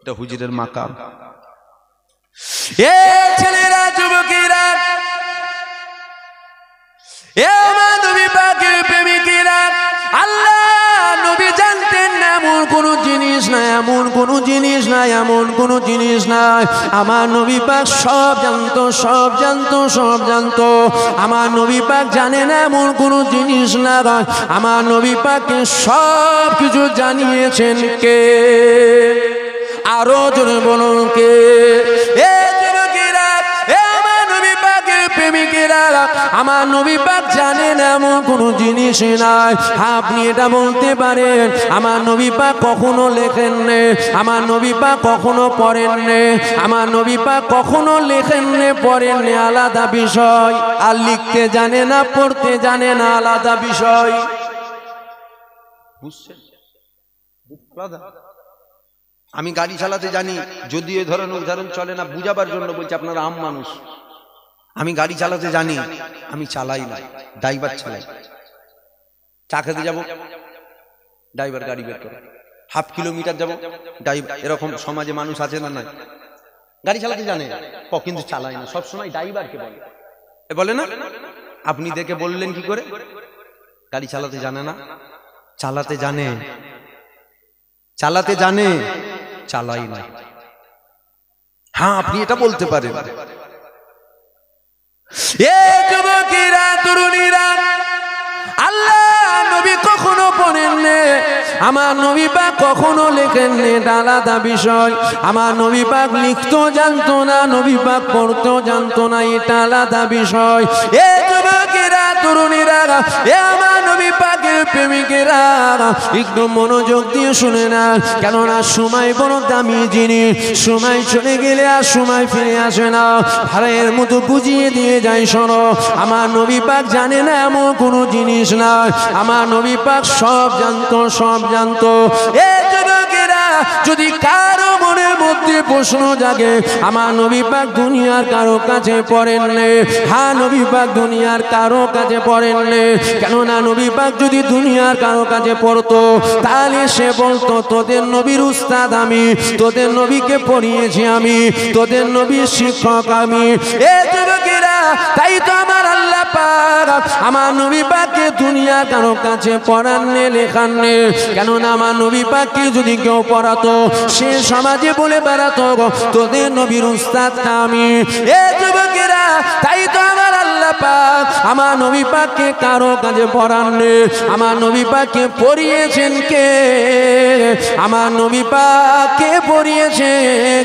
এটা হুজুরের মাকাম। এ ছেলেরা, যুবকেরা, এ আমার নবী পাকের প্রেমিকেরা, আল্লাহ নবী জানতেন না এমন কোন জিনিস নাই, এমন কোন জিনিস নাই, এমন কোন জিনিস নাই। আমার নবী পাক সব জানতো, সব জানতো, সব জানতো। আমার নবী পাক জানে না এমন কোন জিনিস না। আমার নবী পাককে সব কিছু জানিয়েছেন কে? আরো জোরে বলুন কে? এ যুবকেরা, এ আমার নবী পাকের প্রেমিকেরা, আমার নবী পাক জানেন এমন কোনো জিনিস নাই। আপনি এটা বলতে পারেন আমার নবী পাক কখনো লেখেন নে, আমার নবী পাক কখনো পড়েন নে, আমার নবী পাক কখনো লেখেন নে, পড়েন নে, আলাদা বিষয়। আর লিখতে জানে না, পড়তে জানে না, আলাদা বিষয়। বুঝছেন? আলাদা। আমি গাড়ি চালাতে জানি, যদিও এ ধরনের উদাহরণ চলে না, বুঝাবার জন্য বলছি, আপনারা আম মানুষ। আমি গাড়ি চালাতে জানি, আমি চালাই না, ড্রাইভার চালাই। চা খেতে যাবো, ড্রাইভার গাড়ি বের করে। হাফ কিলোমিটার যাবো, ড্রাইভার। এরকম সমাজে মানুষ আছে না? নাই। গাড়ি চালাতে জানে কিন্তু চালায় না, সবসময় ড্রাইভারকে বলে, বলে না? আপনি দেখে বললেন কি করে? গাড়ি চালাতে জানে না, চালাতে জানে, চালাতে জানে, চালাই না। হ্যাঁ, আপনি এটা বলতে পারেন। এ যুবকেরা, তরুণীরা, আল্লাহ নবী কখনো পড়েন নে, আমার নবী পাক কখনো লেখেন নে, এটা আলাদা বিষয়। আমার নবী পাক লিখতো জানতো না, নবী পাক পড়তো জানতো না, এটা আলাদা বিষয়। এ যুবকেরা, তরুণীরা, এ আমার নবী পাকের প্রেমিকেরা, একটু মনোযোগ দিয়ে শুনে না, কেননা সময় বড় দামি জিনিস। সময় চলে গেলে আর সময় ফিরে আসে না। ভাইয়ের মতো বুঝিয়ে দিয়ে যায়, শোনো, আমার নবী পাক জানে না এমন কোনো জিনিস না। আমার নবী পাক সব জানতো, সব জানতো। এ যুবকেরা, যদি কারো মনের মধ্যে প্রশ্ন জাগে, আমার নবী পাক দুনিয়ার কারো কাছে পড়েন নে। হ্যাঁ, নবী পাক দুনিয়ার কারো কাছে পড়েন নে। কেননা নবী পাক যদি দুনিয়ার কারো কাছে পড়তো, তাহলে সে বলতো, তোদের নবীর উস্তাদ আমি, তোদের নবীকে পড়িয়েছি আমি, তোদের নবীর শিক্ষক আমি। এ যুবকেরা, তাই তো আমার আল্লাহ পাক আমার নবী পাককে দুনিয়া কারো কাছে পড়ান নে, লেখান নে। কেননা আমার নবী পাককে যদি কেউ পড়াতো, সে সমাজে বলে বেড়াতো, তোদের নবীর উস্তাদ আমি। এ যুবকেরা, তাই তো আমার আল্লাহ পাক আমার নবী পাককে কারো কাছে পড়ান নে। আমার নবী পাককে পড়িয়েছেন কে? আমার নবী পাককে পড়িয়েছেন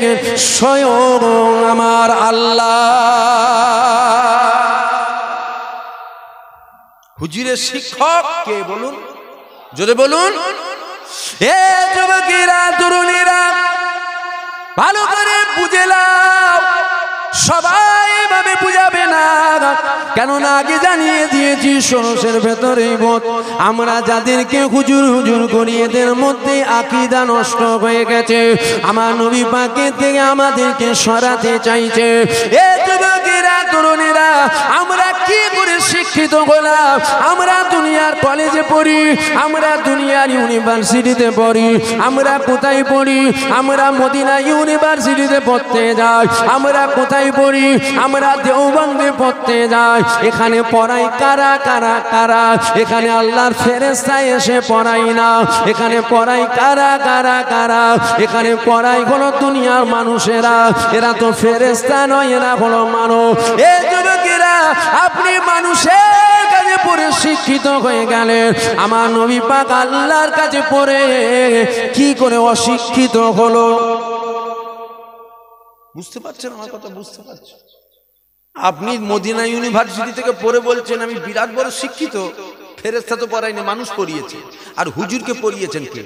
স্বয়ং আমার আল্লাহ। হুজুরের শিক্ষক কে বলুন? জোরে বলুন। এ যুবকেরা, তরুণীরা, ভালো করে বুঝে নাও। সবাই ভাবে বুঝাবে না, কেননা আগে জানিয়ে দিয়েছি সরসের ভেতরেই বোধ। আমরা যাদেরকে হুজুর হুজুর করি, এদের মধ্যে আকীদা নষ্ট হয়ে গেছে। আমার নবী পাকের থেকে আমাদেরকে সরাতে চাইছে। এ যুবকেরা, তরুণীরা, আমরা কি করে শিক্ষিত হলাম? আমরা দুনিয়ার কলেজে পড়ি, আমরা দুনিয়ার ইউনিভার্সিটিতে পড়ি। আমরা কোথায় পড়ি? আমরা মদিনা ইউনিভার্সিটিতে পড়তে যাই। আমরা কোথায় পড়ি? আমরা দেওবন্দে পড়তে যাই। এখানে পড়াই কারা কারা কারা? এখানে আল্লাহর ফেরেশতা এসে পড়াই না। এখানে পড়াই কারা কারা কারা? এখানে পড়াই হলো দুনিয়ার মানুষেরা। এরা তো ফেরেশতা নয়, এরা হলো মানব। এ যুবকেরা, আপনি মানুষের কাছে পড়ে শিক্ষিত হয়ে গেলেন, আমার নবী পাক আল্লাহর কাছে পড়ে কি করে অশিক্ষিত হলো? বুঝতে পারছেন আমার কথা? বুঝতে পারছেন? আপনি মদিনা ইউনিভার্সিটি থেকে পড়ে বলছেন আমি বিরাট বড় শিক্ষিত। ফেরেশতা তো পড়ায়নি, মানুষ পড়িয়েছে। আর হুজুরকে পড়িয়েছেন কে?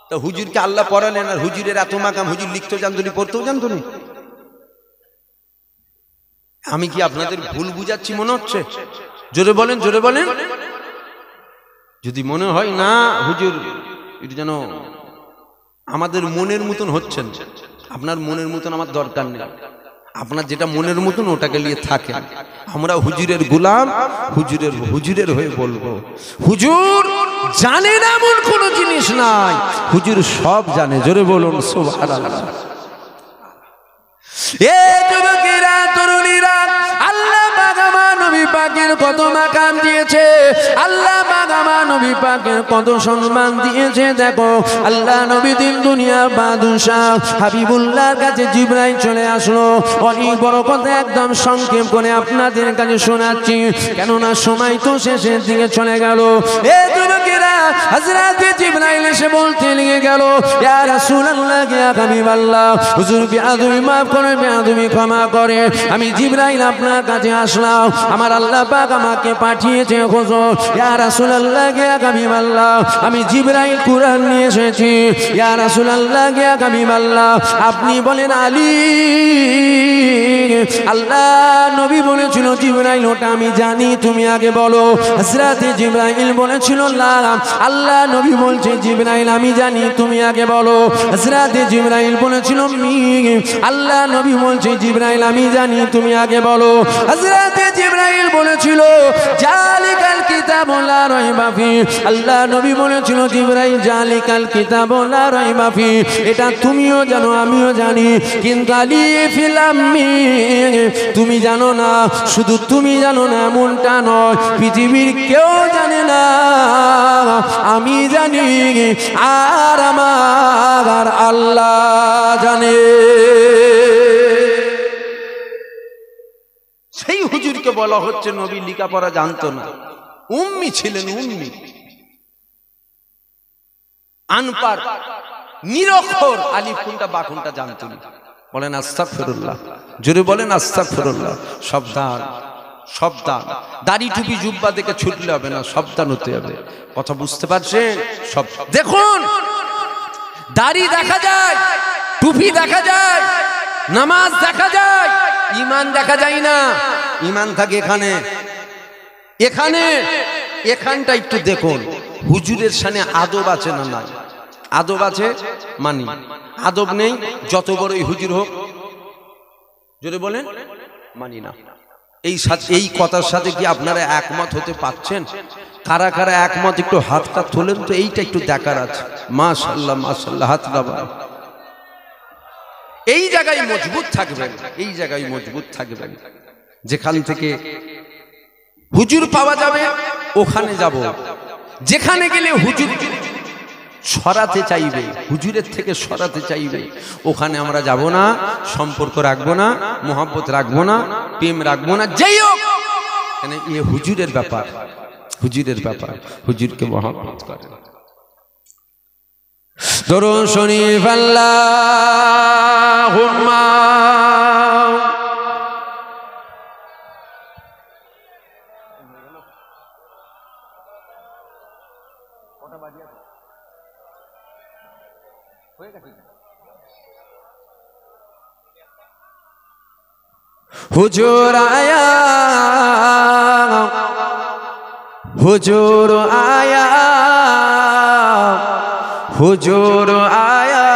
তা হুজুরকে আল্লাহ পড়ালেন, আর হুজুরের এত মাকাম, হুজুর লিখতেও জানতো না, পড়তেও জানতো না। আমি কি আপনাদের ভুল বুঝাচ্ছি মনে হচ্ছে? জোরে বলেন, জোরে বলেন। যদি মনে হয় না হুজুর এটা যেন আমাদের মনের মতন হচ্ছেন, আপনার মনের মতন আমার দরকার নেই। আপনার যেটা মনের মতন ওটাকে নিয়ে থাকে। আমরা হুজুরের গোলাম, হুজুরের হয়ে বলবো, হুজুর জানে না এমন কোনো জিনিস নাই, হুজুর সব জানে। জোরে বলুন সুবহানাল্লাহ। এ যুবকেরা, তরুণীরা, আল্লাহ পাক আমার নবী পাকের কত মাকাম দিয়েছে, আল্লাহ পাক আমার নবী পাকের কত সম্মান দিয়েছে। দেখো, আল্লাহ নবী দিন দুনিয়ার বাদশাহ হাবিবুল্লাহর কাছে জিবরাইল চলে আসলো। অনেক বড় কথা একদম সংক্ষেপ করে আপনাদের কাছে শোনাচ্ছি, কেননা সময় তো শেষের দিকে চলে গেল। এ যুবকেরা, হযরত জিবরাইল এসে বলতে লেগে গেল, ইয়া রাসূলুল্লাহ, ইয়া হাবিবাল্লাহ, হুজুর বিআদবি মাফ করে, বিআদবি ক্ষমা করে, আমি জিবরাইল আপনার কাছে আসলাম, আমার আল্লাহ পাক আমাকে পাঠিয়েছে। হুজুর, ইয়া রাসূলুল্লাহ, ইয়া হাবিবাল্লাহ, আমি জিবরাইল কুরআন নিয়ে এসেছি। ইয়া রাসূলুল্লাহ, ইয়া হাবিবাল্লাহ, আপনি বলেন আলী। আল্লাহ নবী বলেছিল, জিবরাইল ওটা আমি জানি, তুমি আগে বলো। হযরত জিবরাইল বলেছিল না। আল্লাহ নবী বলছে, জিবরাইল আমি জানি, তুমি আগে বলো। হযরত জিবরাইল বলেছিল আল্লাহ নবী বলছে, জিবরাইল আমি জানি, তুমি আগে বলো। হযরত জিবরাইল বলেছিল জালিকাল কিতাবু লা রাইবা ফি। আল্লাহ নবী বলেছিল, জিবরাইল জালিকাল কিতাবু লা রাইবা ফি, এটা তুমিও জানো, আমিও জানি, কিন্তু আলিফ লাম মিম তুমি জানো না। শুধু তুমি জানো না এমনটা নয়, পৃথিবীর কেউ জানে না, আমি জানি, আর আমার আল্লাহ জানে। সেই হুজুরকে বলা হচ্ছে নবী লেখাপড়া জানতো না, উম্মি ছিলেন, উম্মি, আনপাড়, নিরক্ষর, আলিফ কোনটা বা কোনটা জানতো না। বলেন আস্তাগফিরুল্লাহ, জোরে বলেন আস্তাগফিরুল্লাহ। সাবধান, সাবধান, দাড়ি টুপি জুব্বা দেখে ছুটলে হবে না, সাবধান হতে হবে। কথা বুঝতে পারছেন? সব দেখুন, দাড়ি দেখা যায়, টুপি দেখা যায়, নামাজ দেখা যায়, ঈমান দেখা যায় না। ঈমান থাকে এখানে, এখানে, এখানটা একটু দেখুন, হুজুরের সামনে আদব আছে না নাই? আদব আছে মানি, আদব নেই যত বড়ই হুজুর হোক, জোরে বলেন, মানি না। এই কথার সাথে কি আপনারা একমত হতে পারছেন? কারা কারা একমত একটু হাতটা তোলেন তো, এইটা একটু দেখার আছে। মাশাআল্লাহ, মাশাআল্লাহ, হাত লাগান। এই জায়গায় মজবুত থাকবেন, এই জায়গায় মজবুত থাকবেন। যেখান থেকে হুজুর পাওয়া যাবে ওখানে যাব, যেখানে গেলে হুজুর সরাতে চাইবে, হুজুরের থেকে সরাতে চাইবে, ওখানে আমরা যাব না, সম্পর্ক রাখবো না, মোহাব্বত রাখবো না, প্রেম রাখবো না। যাই হোক, মানে এ হুজুরের ব্যাপার, হুজুরের ব্যাপার, হুজুরকে মোহাব্বত করে। দরুদ শরীফ আল্লাহুম্মা হুজুর আয়া, হুজুর আয়া, হুজুর আয়া,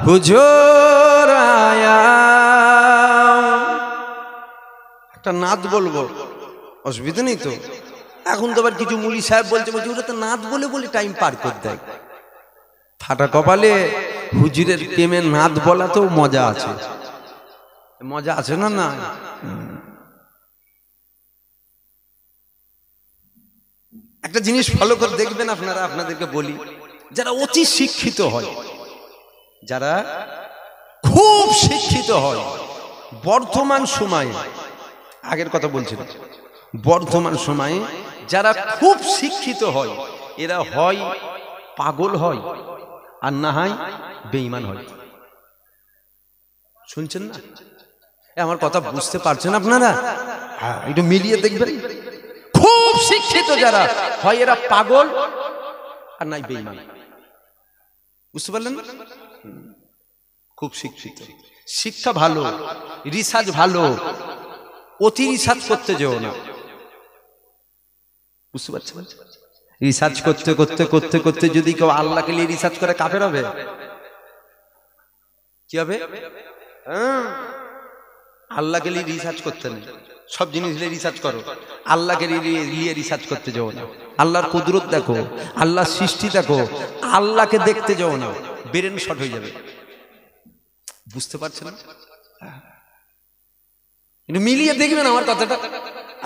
হুজুর আয়া। একটা নাত বলবো, অসুবিধা নেই তো? এখন তো আবার কিছু মুলি সাহেব বলছে ওরা তো নাত বলে বলে টাইম পার করে দেয়। ফাটা কপালে হুজুরের প্রেমের নাত বলাতেও মজা আছে, মজা আছে না? না, একটা জিনিস ফলো করে দেখবেন আপনারা, আপনাদেরকে বলি, যারা অতি শিক্ষিত হয়, যারা খুব শিক্ষিত হয় বর্তমান সময়ে, আগের কথা বলছিলাম, বর্তমান সময়ে যারা খুব শিক্ষিত হয়, এরা হয় পাগল হয়, আর না হয় বেঈমান হয়। শুনছেন না? আমার কথা বুঝতে পারছেন আপনারা? হ্যাঁ, একটু মিলিয়ে দেখবেন। খুব শিক্ষিত যারা হয়, এরা পাগল আর নাই বেঈমান। বুঝতে পারলেন? খুব শিক্ষিত, শিক্ষা ভালো, রিসার্চ ভালো, অতি রিসার্চ করতে যেও না। বুঝতে পারছেন? রিসার্চ করতে করতে করতে করতে যদি কেউ আল্লাহকে নিয়ে রিসার্চ করে, কাফের হবে। কি হবে? আল্লাহকে নিয়ে রিসার্চ করতে নেই। সব জিনিস রিসার্চ করো, আল্লাহকে নিয়ে রিসার্চ করতে যাও না। আল্লাহর কুদরত দেখো, আল্লাহর সৃষ্টি দেখো, আল্লাহকে দেখতে যাও না, ব্রেন শর্ট হয়ে যাবে। বুঝতে পারছেন? মিলিয়ে দেখবেন আমার কথাটা।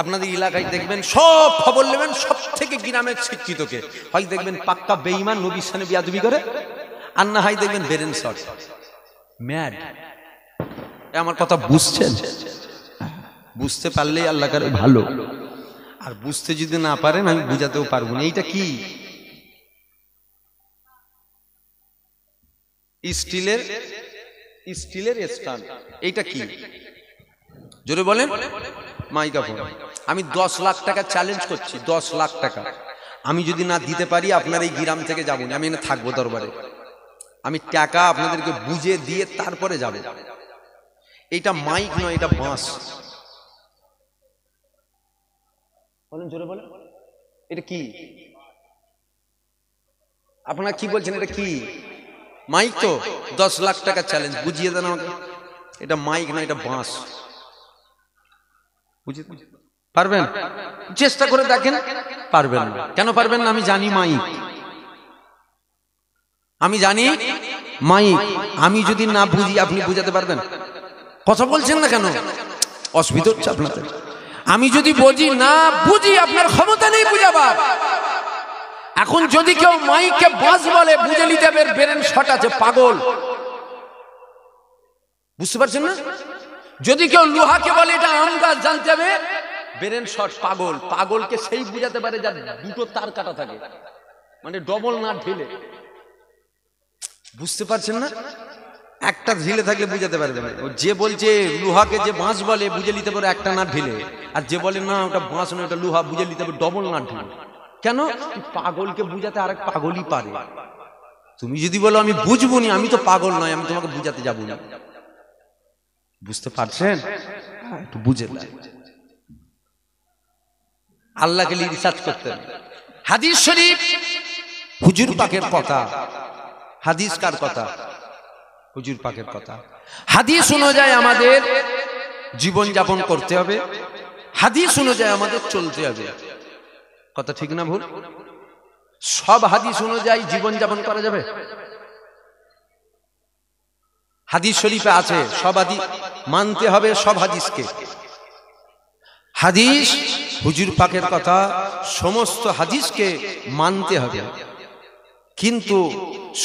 আপনাদের এলাকায় দেখবেন সব খবর নেবেন, সব থেকে গ্রামের শিক্ষিতকে হয় দেখবেন পাক্কা বেঈমান, নবীর সামনে বিয়াদবি করে, আর না হয় দেখবেন ব্রেন শর্ট, ম্যাড। আমার কথা বুঝছেন? বুঝতে পারলেই আল্লাহ কারে ভালো, আর বুঝতে যদি না পারেন আমি বুঝাতেও পারবো না। এইটা কি? স্টিলের স্ট্যান্ড। এইটা কি জোরে বলেন? মাইক্রোফোন। আমি 10 লাখ টাকা চ্যালেঞ্জ করছি, 10 লাখ টাকা আমি যদি না দিতে পারি আপনার এই গ্রাম থেকে যাবো না, আমি এনে থাকবো দরবারে। আমি টাকা আপনাদেরকে বুঝে দিয়ে তারপরে যাবো। এইটা মাইক নয়, এটা বাঁশ। বলেন জোরে বলেন, এটা কি? আপনারা কি বলছেন? এটা কি? মাইক তো? 10 লাখ টাকা চ্যালেঞ্জ, বুঝিয়ে দেন আমাকে। এটা মাইক না, এটা বাঁশ। বুঝতে পারবেন? চেষ্টা করে দেখেন। পারবেন না। কেন পারবেন না? আমি জানি মাইক, আমি জানি মাইক। আমি যদি না বুঝি আপনি বুঝাতে পারবেন? কথা বলছেন না কেন? অসুবিধা হচ্ছে আপনাদের। আমি যদি বুঝি না বুঝি, আপনার ক্ষমতা নেই বুঝাবার। এখন যদি কেউ মাইককে বাস বলে, বুঝে নিতে হবে ব্রেন শর্ট আছে, পাগল। বুঝতে পারছেন না? যদি কেউ লোহাকে বলে এটা আম গাছ, জানতে হবে ব্রেন শর্ট, পাগল। পাগলকে সেই বুঝাতে পারে যার দুটো তার কাটা থাকে, মানে ডবল না ঢিলে। বুঝতে পারছেন না? একটা ঢিলে থাকলে বুঝাতে পারবে না। যে বলছে লোহাকে যে বাঁশ বলে, বুঝে নিতে পারে একটা না ঢিলে, আর যে বলে না ওটা বাঁশ না ওটা লোহা, বুঝে নিতে পারে ডবল না ঢিলে। কেন? পাগলকে বুঝাতে আরেক পাগলই পারে। তুমি যদি বলো আমি বুঝবো না, আমি তো পাগল নয়, আমি তোমাকে বুঝাতে যাবো না। বুঝতে পারছেন? একটু বুঝে আল্লাহকে রিসার্চ করতে। হাদিস শরীফ হুজুর পাকের কথা। হাদিস কার কথা? হুজুর পাকের কথা। হাদিস অনুযায়ী আমাদের জীবন যাপন করতে হবে, হাদিস অনুযায়ী আমাদের চলতে হবে। কথা ঠিক না ভুল? সব হাদিস অনুযায়ী জীবন যাপন করা যাবে? হাদিস শরীফে আছে, সব হাদিস মানতে হবে, সব হাদিসকে। হাদিস হুজুর পাকের কথা, সমস্ত হাদিসকে মানতে হবে, কিন্তু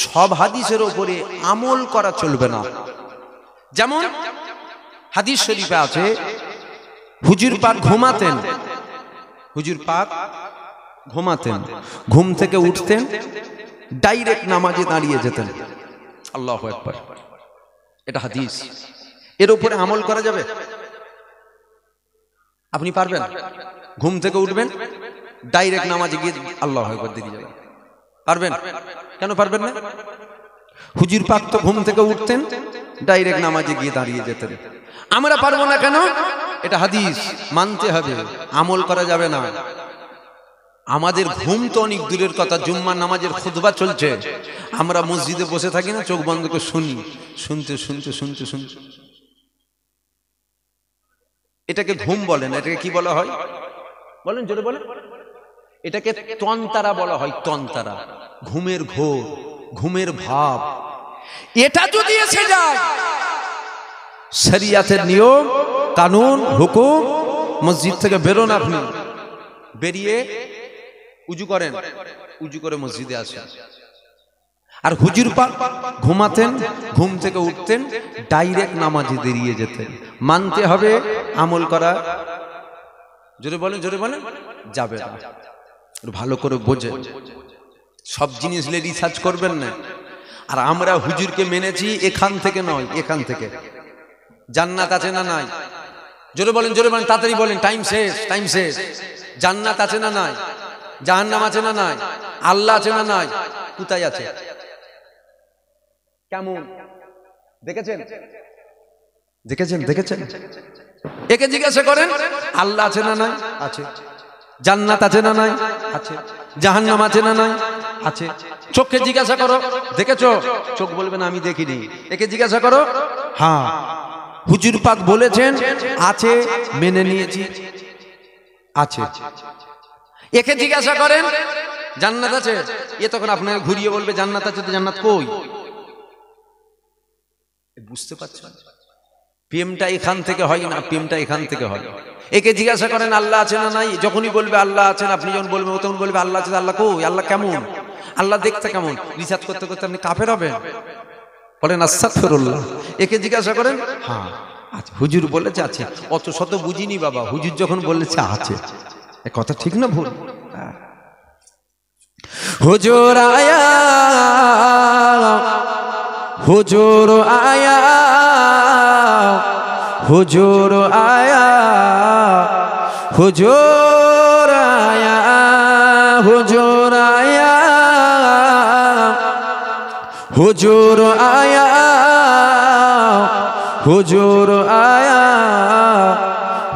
সব হাদিসের উপরে আমল করা চলবে না। যেমন হাদিস শরীফে আছে হুজুর পাক ঘুমাতেন, হুজুর পাক ঘুমাতেন, ঘুম থেকে উঠতেন, ডাইরেক্ট নামাজে দাঁড়িয়ে যেতেন। আল্লাহু আকবার। এটা হাদিস। এর উপরে আমল করা যাবে? আপনি পারবেন? ঘুম থেকে উঠবেন, ডাইরেক্ট নামাজে গিয়ে আল্লাহু আকবার দিয়ে যাবেন, পারবেন? কেন পারবেন না? হুজুর পাক তো ঘুম থেকে উঠতেন, ডাইরেক্ট নামাজে গিয়ে দাঁড়িয়ে যেতেন। আমরা পারবো না কেন? এটা হাদিস, মানতে হবে, আমল করা যাবে না। আমাদের ঘুম তো অনেক দূরের কথা, জুম্মার নামাজের খুতবা চলছে, আমরা মসজিদে বসে থাকি না, চোখ বন্ধ করে শুনি, শুনতে শুনতে শুনতে শুনতে। এটাকে ঘুম বলেন? এটাকে কি বলা হয় বলেন? জোরে বলেন। এটাকে তন্তারা বলা হয়, তন্তারা। ঘুমের ঘোর, ঘুমের ভাব। এটা যদি এসে যায়, শরিয়াতের নিয়ম কানুন হুকুম, মসজিদ থেকে বেরোন, আপনি বেরিয়ে উজু করেন, উজু করে মসজিদে আসেন। আর হুজুর পাক ঘুমাতেন, ঘুম থেকে উঠতেন, ডাইরেক্ট নামাজে বেরিয়ে যেতেন। মানতে হবে, আমল করা জোরে বলেন, জোরে বলেন, যাবে না। ভালো করে বোঝেন, সব জিনিস রিসার্চ করবেন না। আর আমরা হুজুরকে মেনেছি এখান থেকে নয়, এখান থেকে। জান্নাত আছে না নাই? জোরে বলেন, জোরে বলেন, তাড়াতাড়ি বলেন, টাইম শেষ, টাইম শেষ। জান্নাত আছে না নাই? জাহান্নাম আছে না নাই? আল্লাহ আছে না নাই? কোথায় আছে? কেমন দেখেছেন? দেখেছেন? দেখেছেন? একে জিজ্ঞাসা করেন, আল্লাহ আছে না নাই? আছে। জান্নাত আছে না নাই? আছে। জাহান্নাম আছে না নাই? আছে। চোখকে জিজ্ঞাসা করো, দেখেছো? চোখ বলবে না আমি দেখিনি। একে জিজ্ঞাসা করো, হ্যাঁ। হুজুর পাক বলেছেন আছে, মেনে নিয়েছি, আছে। একে জিজ্ঞাসা করেন জান্নাত আছে, এ তখন আপনাকে ঘুরিয়ে বলবে জান্নাত আছে, তো জান্নাত কই? বুঝতে পারছেন? প্রেমটা এখান থেকে হয় না, প্রেমটা এখান থেকে হয়। একে জিজ্ঞাসা করেন আল্লাহ আছে না নাই, যখনই বলবে আল্লাহ আছেন, আপনি যখন বলবেন তখন বলবে আল্লাহ আছে, আল্লাহ কই? আল্লাহ কেমন? আল্লাহ দেখতে কেমন? রিসার্চ করতে করতে আপনি কাফের হবেন। বলেন আস্তাগফিরুল্লাহ। একে জিজ্ঞাসা করেন, হ্যাঁ আছে, হুজুর বলেছে আছে, অত শত বুঝিনি বাবা, হুজুর যখন বলেছে আছে, এ কথা ঠিক না ভুল? হুজুর আয়া, হুজুর আয়া, হুজুর আয়া, হুজুর আয়া, হুজুর আয়া, হুজুর আয়া, হুজুর আয়া,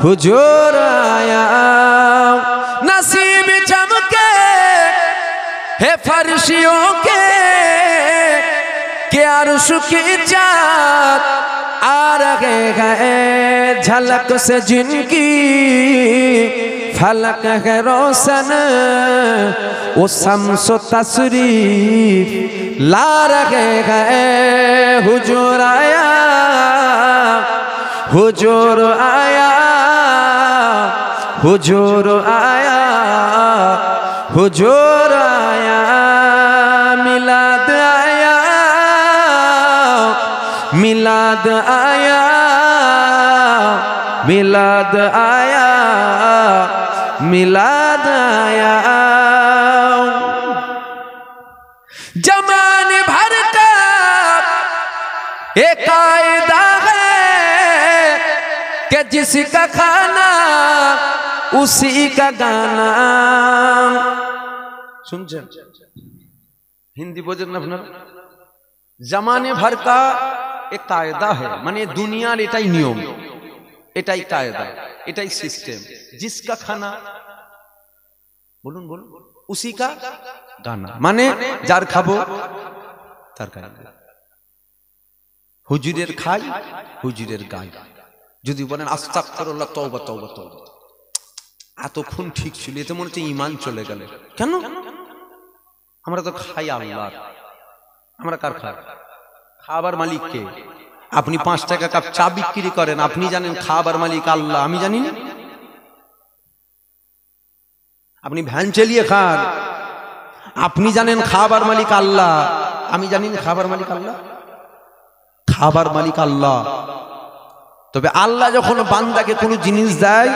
হুজুর আয়া। नसीब चमके है फर्शियों के अर्श की जात आ रहे हैं झलक से जिनकी फलक है रोशन, वो शम्स तशरीफ ला रहे हैं। हुजूर आया, हुजूर आया, हुजूर आया, हुजूर आया, मिलाद आया, मिलाद आया, मिलाद आया, मिलाद आया। जमाने भर का एक कायदा है कि जिसका खाना उसी का गाना। सुनছেন? हिंदी बोझेन ना আপনারা? जमाने भर का एक कायदा है, माने दुनियार एटाई नियम, एटाई कायदा, एटाई सिस्टेम। जिसका खाना, बोलুন बोलুন, उसी का गाना, माने जार खाबो तार गाना। হুজুরের খাই, হুজুরের গাই। যদি বলেন আস্তাগফিরুল্লাহ, তওবা তওবা তওবা, এতক্ষণ ঠিক ছিল, এতে মনে হচ্ছে ঈমান চলে গেল। কেন? আমরা তো খাই আল্লাহ। আমরা কার খাই? খাবার মালিক কে? আপনি 5 টাকা কাপ চা বিক্রি করেন, আপনি জানেন খাবার মালিক আল্লাহ, আমি জানি না? আপনি ভ্যান চালিয়ে খান, আপনি জানেন খাবার মালিক আল্লাহ, আমি জানি না খাবার মালিক আল্লাহ? খাবার মালিক আল্লাহ। তবে আল্লাহ যখন বান্দাকে কোনো জিনিস দেয়,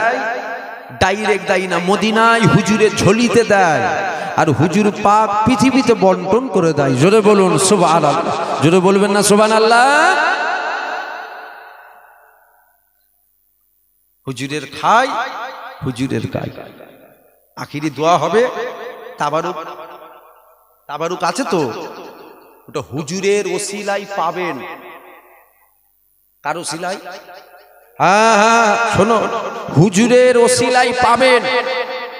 ডাইরেক্ট দেয় না, মদিনায় হুজুরের ঝুলিতে দেয়, আর হুজুর পাক পৃথিবীতে বন্টন করে দেয়। জোরে বলুন সুবহানাল্লাহ। জোরে বলবেন না সুবহানাল্লাহ? হুজুরের খাই, হুজুরের গাই। আখিরি দোয়া হবে তাবারুক। তাবারুক আছে তো, ওটা হুজুরের ওসিলাই পাবেন। কার ওসিলাই? হ্যাঁ হ্যাঁ শোনো, হুজুরের ওসিলাই পাবেন,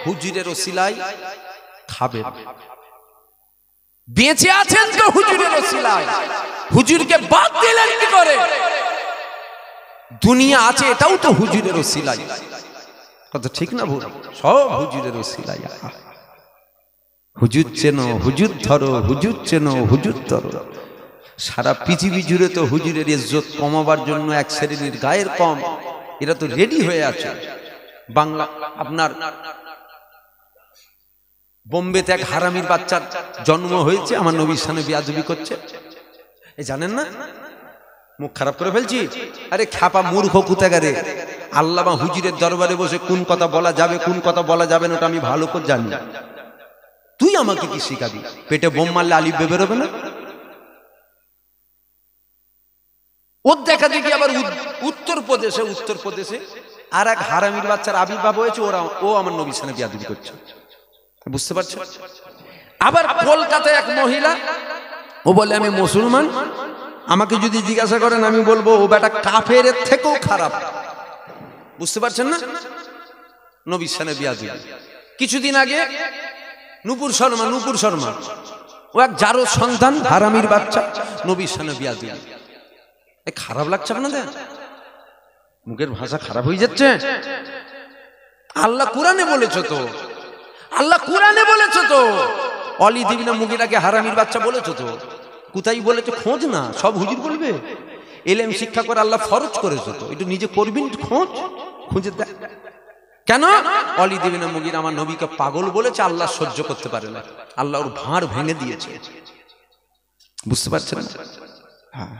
হুজুরের ওসিলাই খাবেন। বেঁচে আছেন তো হুজুরের ওসিলাই, হুজুরকে বাদ দিলেন কি করে? দুনিয়া আছে, এটাও তো হুজুরের ওসিলাই। কথা ঠিক না ভুল? সব হুজুরের ওসিলাই। হুজুর চেনো, হুজুর ধরো, হুজুর চেনো, হুজুর ধরো। সারা পৃথিবী জুড়ে তো হুজুরের ইজ্জত কমাবার জন্য এক শ্রেণীর গায়ের কম, এরা তো রেডি হয়ে আছে। বাংলা আপনার বোম্বেতে এক হারামির বাচ্চার জন্ম হয়েছে, আমার নবীর সামনে বেয়াদবি করছে, এ জানেন না? মুখ খারাপ করে ফেলছি? আরে খ্যাপা মূর্খ কুতাগারে, আল্লাহ বা হুজুরের দরবারে বসে কোন কথা বলা যাবে, কোন কথা বলা যাবে না, ওটা আমি ভালো করে জানি। তুই আমাকে কি শিখাবি? পেটে বোম মারলে আলিফ বে বেরোবে না? ওর দেখা দেখি আবার উত্তরপ্রদেশে আর এক হারামির বাচ্চার আবির্ভাব হয়েছে, ও আমার নবীর সামনে বেয়াদবি করছে। বুঝতে পারছো? আবার কলকাতায় এক মহিলা, ও বলে আমি মুসলমান, আমাকে যদি জিজ্ঞাসা করেন আমি বলবো ও বেটা কাফের থেকেও খারাপ। বুঝতে পারছেন না? নবীর সামনে বেয়াদবি। কিছুদিন আগে নূপুর শর্মা, ও এক জারো সন্তান, হারামির বাচ্চা, নবীর সামনে বেয়াদবি। খারাপ লাগছে আপনাদের? মুখের ভাষা খারাপ হয়ে যাচ্ছে। আল্লাহ কোরআনে বলেছো তো, আল্লাহ কোরআনে বলেছো তো, অলি দিবি না মুগিরাকে হারামির বাচ্চা বলেছো তো, কোথায় বলেছো খোঁজ না, সব হুজুর বলবে। এলেম শিক্ষা করে আল্লাহ ফরজ করেছো তো, একটু নিজে করবি, খোঁজ, খুঁজে দেখ। কেন অলি দিবি না মুগির আমার নবীকে পাগল বলেছে, আল্লাহ সহ্য করতে পারে না, আল্লাহ ওর ভাঁড় ভেঙে দিয়েছে। বুঝতে পারছেন? হ্যাঁ,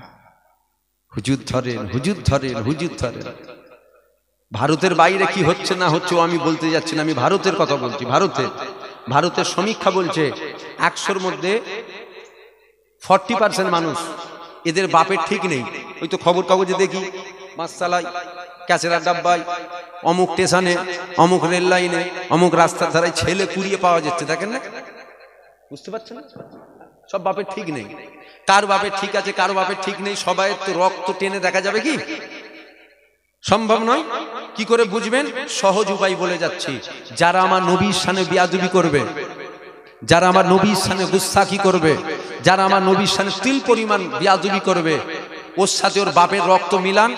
হুজুর ধরেন, হুজুর ধরেন, হুজুর ধরেন। ভারতের বাইরে কি হচ্ছে না হচ্ছে আমি বলতে যাচ্ছি না, আমি ভারতের কথা বলছি। ভারতের সমীক্ষা বলছে 100-র মধ্যে 40% মানুষ এদের বাপের ঠিক নেই। ওই তো খবর কাগজে দেখি, মাছতলায়, ক্যাচেরার ডাব্বায়, অমুক স্টেশনে, অমুক রেল লাইনে, অমুক রাস্তার ধারায় ছেলে কুড়িয়ে পাওয়া যাচ্ছে, দেখেন না? বুঝতে পারছেন? সব বাপের ঠিক নেই। কার বাপের ঠিক আছে, কার বাপের ঠিক নেই, সবাই তো রক্ত টেনে দেখা যাবে কি? সম্ভব নয়। কি করে বুঝবেন? সহজ উপায় বলে যাচ্ছি। যারা আমার নবীর শানে বেয়াদবি করবে, যারা আমার নবীর শানে গুস্তাখি করবে, যারা আমার নবীর শানে তিল পরিমাণ বেয়াদবি করবে, ওর সাথে ওর বাপের রক্ত মিলান,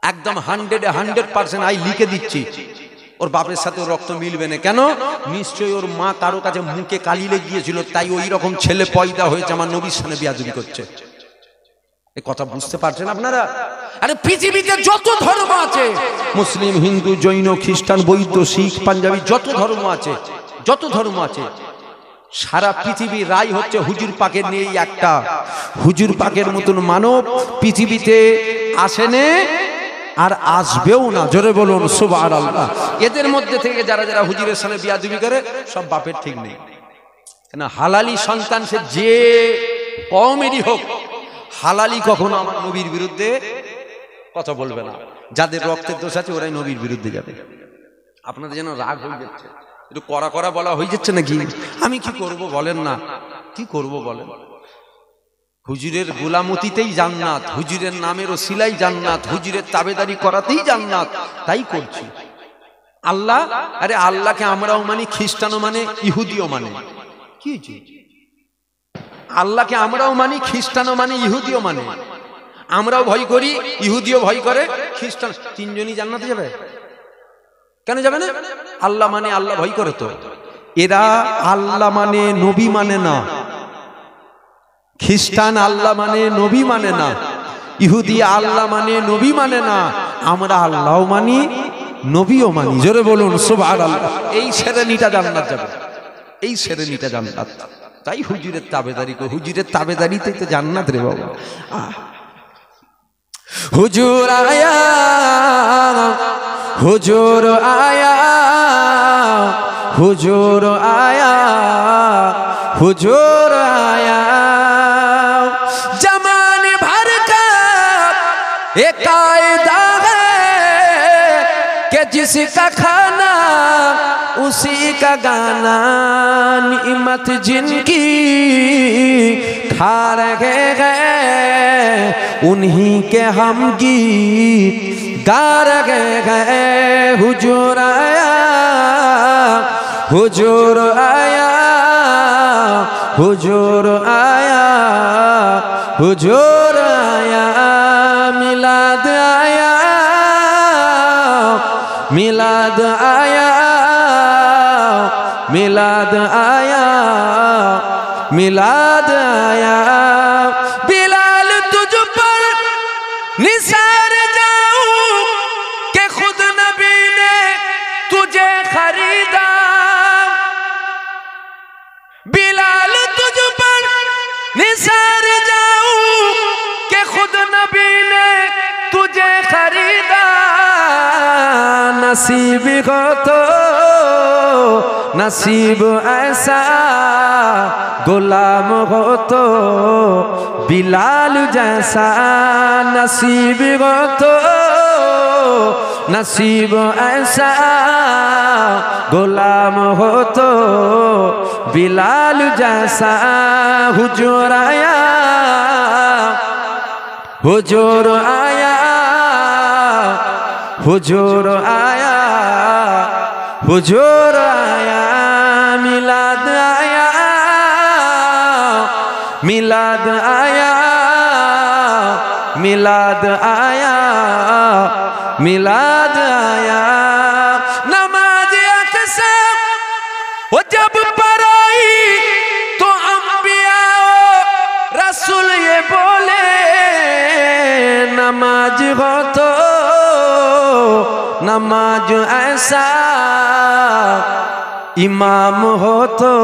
একদম 100% আই লিখে দিচ্ছি, ওর বাপের সাথে ওর রক্ত মিলবে না। কেন? নিশ্চয়ই ওর মা কারো কাছে মুখে কালি লেগিয়েছিল, তাই ওই রকম ছেলে পয়দা হয়েছে, আমার নবীর শানে বেয়াদবি করছে। এই কথা বুঝতে পারছেন আপনারা? আরে পৃথিবীতে যত ধর্ম আছে, মুসলিম, হিন্দু, জৈন, খ্রিস্টান, বৌদ্ধ, শিখ, পাঞ্জাবি, যত ধর্ম আছে, যত ধর্ম আছে, সারা পৃথিবীর রায় হচ্ছে হুজুর পাকের নিয়ে একটা। হুজুর পাকের মতন মানব পৃথিবীতে আসেনে আর আসবেও না। জোরে বলুন সুবহানাল্লাহ। এদের মধ্যে থেকে যারা যারা হুজুরের সামনে বিয়াদবি করে, সব বাপের ঠিক নেই। কেন? হালালি সন্তান সে যে কওমেরই হোক, হালালি কখনো আমার নবীর বিরুদ্ধে কথা বলবে না। যাদের রক্তের দোষ আছে ওরাই নবীর বিরুদ্ধে যাবে। আপনাদের যেন রাগ হয়ে যাচ্ছে, একটু কড়া কড়া বলা হয়ে যাচ্ছে নাকি? আমি কি করব বলেন না, কি করব বলেন? হুজুরের গোলামতিতেই জান্নাত, হুজুরের নামের ওসিলাই জান্নাত, হুজুরের তাবেদারি করাতেই জান্নাত, তাই করছি। আল্লাহ, আরে আল্লাহকে আমরাও মানি, খ্রিস্টানও মানে, ইহুদিও মানে। কি হয়েছে? আল্লাহকে আমরাও মানি, খ্রিস্টানও মানে, ইহুদিও মানে। আমরাও ভয় করি, ইহুদিও ভয় করে, খ্রিস্টান, তিনজনই জান্নাতে যাবে। কেন যাবে না? আল্লাহ মানে, আল্লাহ ভয় করে তো। এরা আল্লাহ মানে নবী মানে না। খ্রিস্টান আল্লাহ মানে নবী মানে না, ইহুদি আল্লাহ মানে নবী মানে না। আমরা আল্লাহও মানি, নবীও মানি। জোরে বলুন সুবহানাল্লাহ। এই শ্রেণীটা জান্নাত যাবে, এই শ্রেণীটা জান্নাত। তাই হুজুরের তাবেদারি কো, হুজুরের তাবেদারিতেই তো জান্নাত রে বাবা। হুজুর আয়া, হুজুর আয়া, হুজুর আয়া, হুজুর आया, जमाने भर का एक कायदा है कि जिसका खाना उसी का गाना, निमत जिनकी खा रहे हैं उन्हीं के हम गीत गा रहे हैं। हुजूर आया, हुजूर आया, हुजूर आया, हुजूर आया, मिलाद आया, मिलाद आया, मिलाद आया, मिलाद आया। बिलाल तुझ पर निसार जाऊं कि खुद नबी ने तुझे खरीदा। बिलाल तुझ पर निसार जाऊं कि खुद नबी ने तुझे खरीदा। नसीब हो तो नसीब ऐसा, गुलाम हो तो बिलाल जैसा। नसीब हो तो नसीब ऐसा, गुलाम हो तो बिलाल जैसा। हुजूर आया, हुजूर आया, हुजूर आया, हुजूर आया, मिलाद आया, मिलाद आया, मिलाद आया मिलाद आया नमाज अक्सा वो जब पढ़ाई तो अंबिया रसूल ये बोले नमाज हो तो नमाज ऐसा इमाम हो तो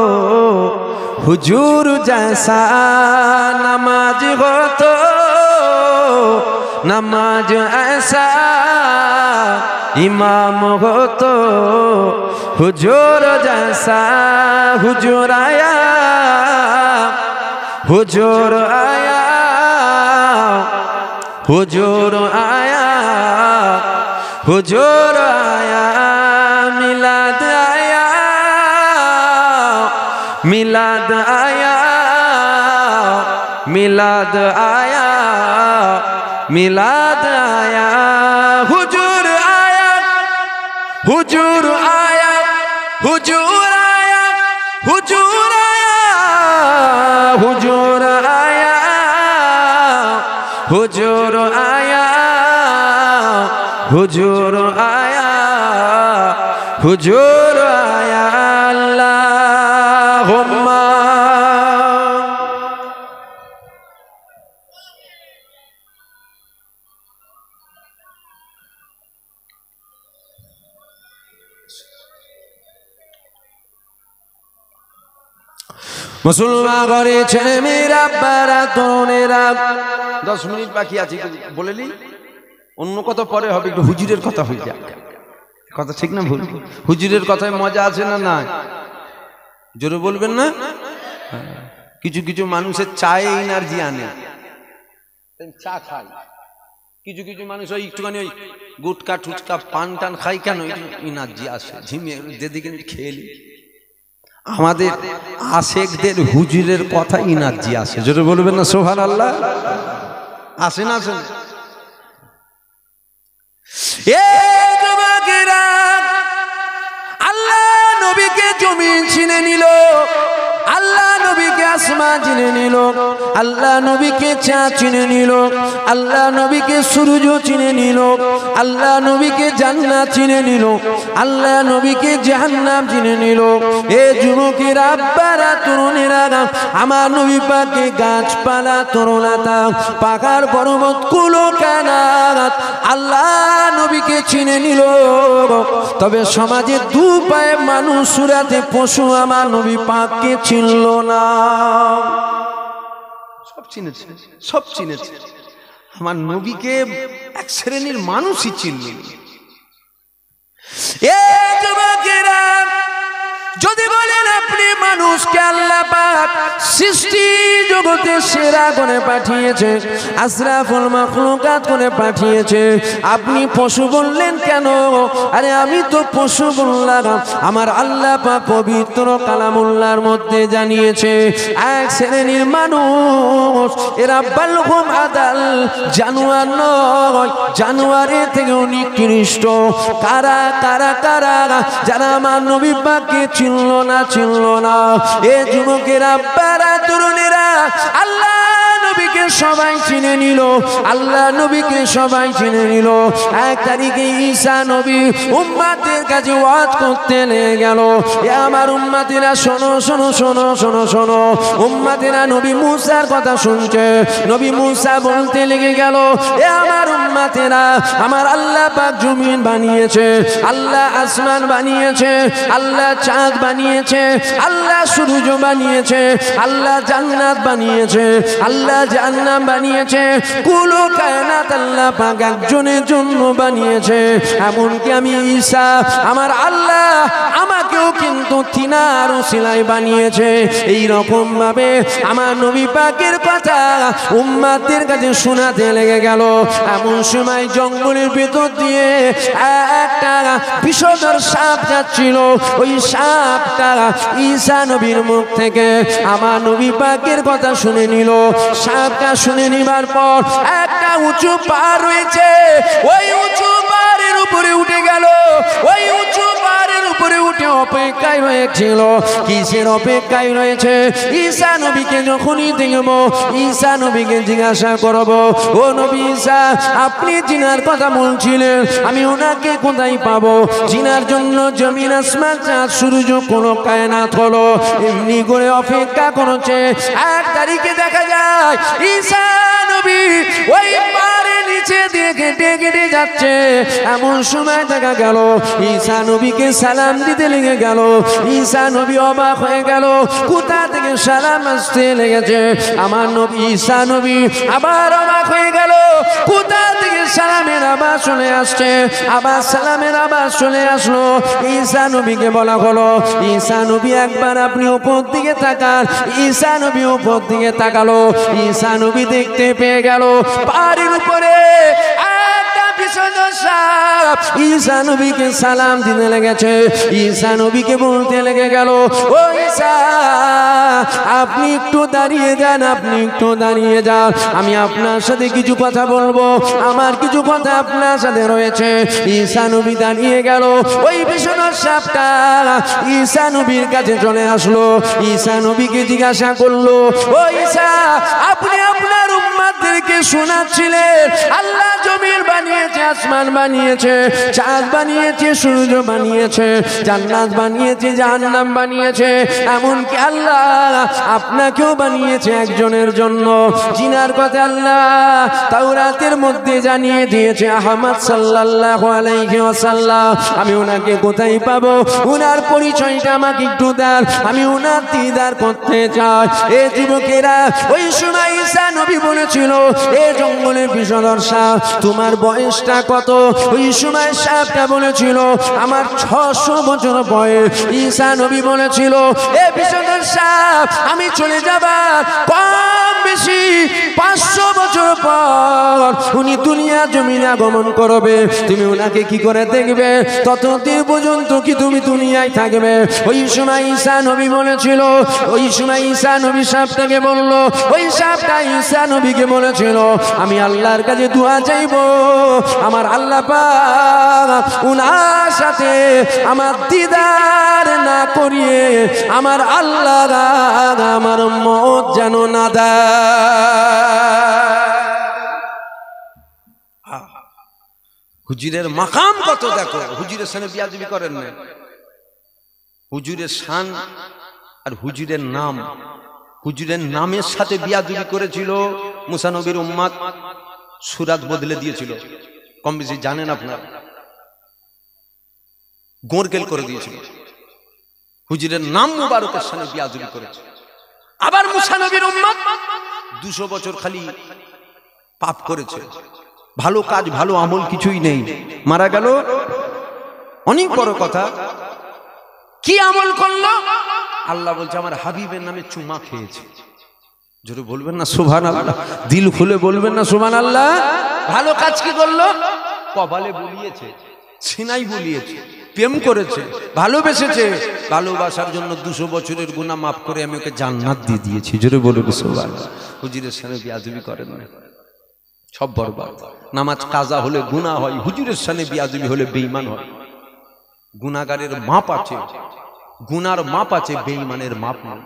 हुजूर जैसा नमाज हो तो नमाज ऐसा इमाम हो तो हुजूर जैसा हुजूर आया हुजूर आया हुजूर आया हुजूर आया मिलाद आया मिलाद आया मिलाद आया मिलाद आया हुजूर आया हुजूर आया हुजूर आया हुजूर आया हुजूर आया हुजूर आया हुजूर आया हुजूर आया अल्लाहुम्मा মুসলমান ঘরে ছেলে মেয়েরা বারা তরুণেরা 10 মিনিট বাকি আছে বলে নি অন্য কথা পরে হবে একটু হুজুরের কথা হয়ে যাক কথা ঠিক না ভুল হুজুরের কথায় মজা আছে না না জোরে বলবেন না কিছু কিছু মানুষের চায়ে এনার্জি আনে চা খায় কিছু কিছু মানুষ ওই একটুখানি ওই গুটকা টুটকা পান টান খাই কেন এনার্জি আসে ঝিমিয়ে যেদিকে খেলি আমাদের আশেকদের হুজুরের কথা এনার্জি আসে জোরে বলবেন না সুবহানাল্লাহ আসে না আসে আল্লাহ নবীকে জমিন চিনে নিল আল্লাহ নবীকে আসমান চিনে নিল আল্লাহ নবীকে চাঁদ চিনে নিল আল্লাহ নবীকে সূর্য চিনে নিল আল্লাহ নবীকে জান্নাত চিনে নিল আল্লাহ নবীকে জাহান্নাম চিনে নিল এ যুবকেরা আব্বারা তরুণেরা আমার নবী পাকে গাছপালা তরুণাতা পাহাড় পর্বত কুলো কানাত আল্লাহ নবীকে চিনে নিল তবে সমাজে দু পায়ে মানুষ সুরাতে পশু আমার নবী পাককে চিনল না সব চিনেছে আমার নবীকে এক শ্রেণীর মানুষই চিনল যদি বলেন আপনি মানুষকে আল্লাহ পাক সৃষ্টি জগতে সেরা করে পাঠিয়েছে আশরাফুল মাখলুকাত করে পাঠিয়েছে আপনি পশু বললেন কেন আরে আমি তো পশু বললাম আমার আল্লাহ পাক পবিত্র কালামুল্লাহর মধ্যে জানিয়েছে এক শ্রেণীর মানুষ এরা বালহুম আদাল জানোয়ার নয় জানোয়ারের থেকে নিকৃষ্ট কারা কারা কারা যারা আমার নবী পাককে চিনল না এ যুবকেরা বারা তরুণেরা আল্লাহ নবীকে সবাই চিনে নিল আল্লাহ নবীকে সবাই চিনে নিল এক তারিখে ঈসা নবী উম্মতের কাছে ওয়াজ করতে লেগে গেল এ আমার উম্মতেরা শোনো শোনো শোনো শোনো শোনো উম্মতেরা নবী মুসার কথা শুনছে নবী মুসা বলতে লেগে গেল এ আমার উম্মতেরা আমার আল্লাহ পাক জমিন বানিয়েছে আল্লাহ আসমান বানিয়েছে আল্লাহ চাঁদ বানিয়েছে আল্লাহ সূর্য বানিয়েছে আল্লাহ জান্নাত বানিয়েছে আল্লাহ জাহান্নাম বানিয়েছে কুলো কায়নাত আল্লাহ পাক একজনের জন্য বানিয়েছে এমনকি আমি ঈসা আমার আল্লাহ আমাকেও কিন্তু তিনার ওসিলায় বানিয়েছে এই রকম ভাবে আমার নবী পাকের কথা উম্মতের কাছে শোনাতে লেগে গেল এমন সময় জঙ্গলের ভেতর দিয়ে একটা বিষধর সাপ যাচ্ছিল ওই সাপটা ঈসা নবীর মুখ থেকে আমার নবী পাকের কথা শুনে নিল সাপটা শুনে নিবার পর একটা উঁচু পাহাড় রয়েছে ওই উঁচু পাহাড়ের উপরে উঠে গেল ওই উঁচু পাহাড়ের উপরে উপরে উঠে অপেক্ষায় রয়েছিল। কিসের অপেক্ষায় রয়েছে? ঈসা নবীকে যখনই দেখব ঈসা নবীকে জিজ্ঞাসা করব, ও নবী ঈসা, আপনি জিনার কথা বলছিলেন, আমি ওনাকে কোথায় পাবো? জিনার জন্য জমিন আসমান চাঁদ সূর্য কোনো কায়নাত হলো এমনি করে অপেক্ষা করছে। 1 তারিখে দেখা যায় ঈসা নবী ওই পাহাড়ের নিচে দিয়ে কেটে কেটে যাচ্ছে। এমন সময় দেখা গেল ঈসা নবীকে সালাম দিতে লেগে গেল। ঈসা নবী অবাক হয়ে গেল, কোথা থেকে সালাম আসতে লেগেছে। আমার নবী ঈসা নবী আবার অবাক হয়ে গেল, কোথা থেকে সালামের আওয়াজ চলে আসছে। আবার সালামের আওয়াজ চলে আসলো। ঈসা নবীকে বলা হলো, ঈসা নবী একবার আপনি উপর দিকে তাকান। ঈসা নবী উপর দিকে তাকালো। ঈসা নবী দেখতে পেয়ে গেল পাহাড়ের উপরে একটা বিষধর সাপ ঈসা নবীকে সালাম দিতে লেগেছে। ঈসা নবীকে বলতে লেগে গেল, ও ঈসা, আপনি একটু দাঁড়িয়ে যান, আপনি একটু দাঁড়িয়ে যান, আমি আপনার সাথে কিছু কথা বলবো, আমার কিছু কথা আপনার সাথে রয়েছে। ঈসা নবী দাঁড়িয়ে গেল। ওই বিষধর সাপটা ঈসা নবীর কাছে চলে আসলো। ঈসা নবীকে জিজ্ঞাসা করলো, ও ঈসা, আপনি আপনার উম্মতদেরকে শোনাচ্ছিলেন আল্লাহ জমিন বানিয়েছে, আসমান বানিয়েছে, চাঁদ বানিয়েছে, সূর্য বানিয়েছে, জান্নাত বানিয়েছে, জাহান্নাম বানিয়েছে, এমনকি আল্লাহ আপনাকেও বানিয়েছে একজনের জন্য। জিনার কথা আল্লাহ তাওরাতের মধ্যে জানিয়ে দিয়েছে আহমদ সাল্লাল্লাহু আলাইহি ওয়াসাল্লাম। আমি ওনাকে কোথায় পাবো? ওনার পরিচয়টা আমাকে একটু দেন, আমি ওনার দিদার করতে চাই। এ যুবকেরা, ওই সময় ঈসা নবী বলেছিল, এ জঙ্গলে বিষধর সাপ, তোমার বয়সটা কত? ওই সময় সাপটা বলেছিল, আমার 600 বছর বয়স। ঈসা নবী বলেছিল, এ বিষধর সাপ, আমি চলে যাবার কম বেশি 500 বছর পর উনি দুনিয়া জমিনে আগমন করবে। তুমি ওনাকে কি করে দেখবে? ততদিন পর্যন্ত কি তুমি দুনিয়ায় থাকবে? ওই সময় ঈসা নবী বলেছিল, ওই সময় ঈসা নবী সাপটাকে বলল, ওই সাপটা ঈসা নবীকে বলেছিল, আমি আল্লাহর কাছে দোয়া চাইবো, আমার আল্লাহ পাক উনার সাথে আমার দিদার না করিয়ে আমার আল্লাহ আমার মত যেন না দেয়। হুজুরের মাকাম কত দেখো। হুজুরের সামনে বিয়াদবি করেন না। হুজুরের শান আর হুজুরের নাম, হুজুরের নামের সাথে বিয়াদবি করেছিল মুসা নবীর উম্মত, সুরাত বদলে দিয়েছিল। কম বেশি জানেন আপনারা, গোরকেল করে দিয়েছিল। হুজুরের নাম মুবারকের সামনে বিয়াদবি করেছে। আবার মুসা নবীর উম্মত 200 বছর খালি পাপ করেছে, ভালো কাজ ভালো আমল কিছুই নেই, মারা গেল। অনেক বড় কথা, কি আমল করলো? আল্লাহ বলছে আমার হাবিবের নামে চুমা খেয়েছে। জোরে বলবেন না সুবহানাল্লাহ, দিল খুলে বলবেন না সুবহানাল্লাহ। ভালো কাজ কি করলো? কপালে বুলিয়েছে, সিনাই বুলিয়েছে, প্রেম করেছে, ভালোবেসেছে। ভালোবাসার জন্য 200 বছরের গুনাহ মাফ করে আমি ওকে জান্নাত দিয়ে দিয়েছি। জোরে বলুন সুবহানাল্লাহ। হুজুরের সামনে বিয়াদবি করেন না, সব বরবাদ। নামাজ কাজা হলে গুনাহ হয়, হুজুরের সামনে বিয়াদবি হলে বেঈমান হয়। গুনাহগারের মাপ আছে, গুনার মাপ আছে, বেঈমানের মাপ নেই।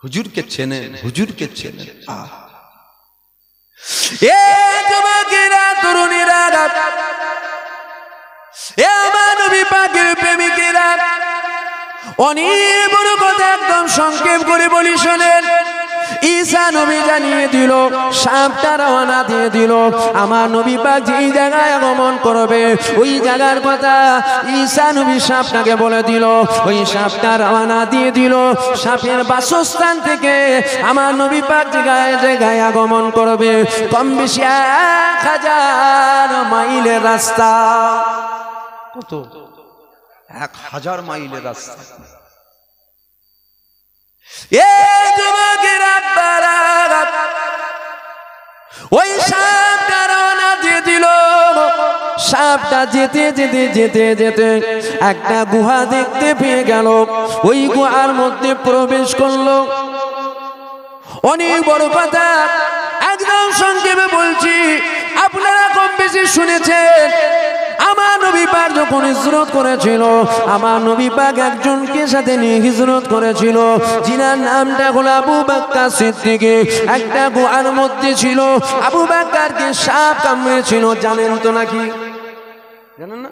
হুজুরকে চেনেন, হুজুরকে চেনেন। এ যুবকেরা, তরুণীরা, এ আমার নবী পাকের প্রেমিকেরা, অনেক বড় কথা একদম সংক্ষেপ করে বলি শোনেন। ঈসা নবী জানিয়ে দিল, সাপটা রওনা দিয়ে দিল। আমার নবী পাক যেই জায়গায় আগমন করবে ওই জায়গার কথা ঈসা নবী সাপটাকে বলে দিল। ওই সাপটা রওনা দিয়ে দিল। সাপের বাসস্থান থেকে আমার নবী পাক জায়গায় জায়গায় আগমন করবে। কম বেশি 1000 মাইলের রাস্তা। কত? 1000 মাইলের রাস্তা। এ যুবকেরা, ওই সাপটা রওনা দিয়ে দিল। সাপটা যেতে যেতে যেতে যেতে একটা গুহা দেখতে পেয়ে গেল। ওই গুহার মধ্যে প্রবেশ করলো। অনেক বড় কথা, একদম সংক্ষেপে বলছি, আপনারা কম বেশি শুনেছেন। আমার নবী পাক যখন হিজরত করেছিল, আমার নবী পাক একজনকে সাথে নিয়ে হিজরত করেছিল, যিনার নামটা হলো আবু বকর সিদ্দিক। একটা গুহার মধ্যে ছিল, আবু বকরকে সাপ কামড়েছিল, জানেন তো নাকি? জানেন না?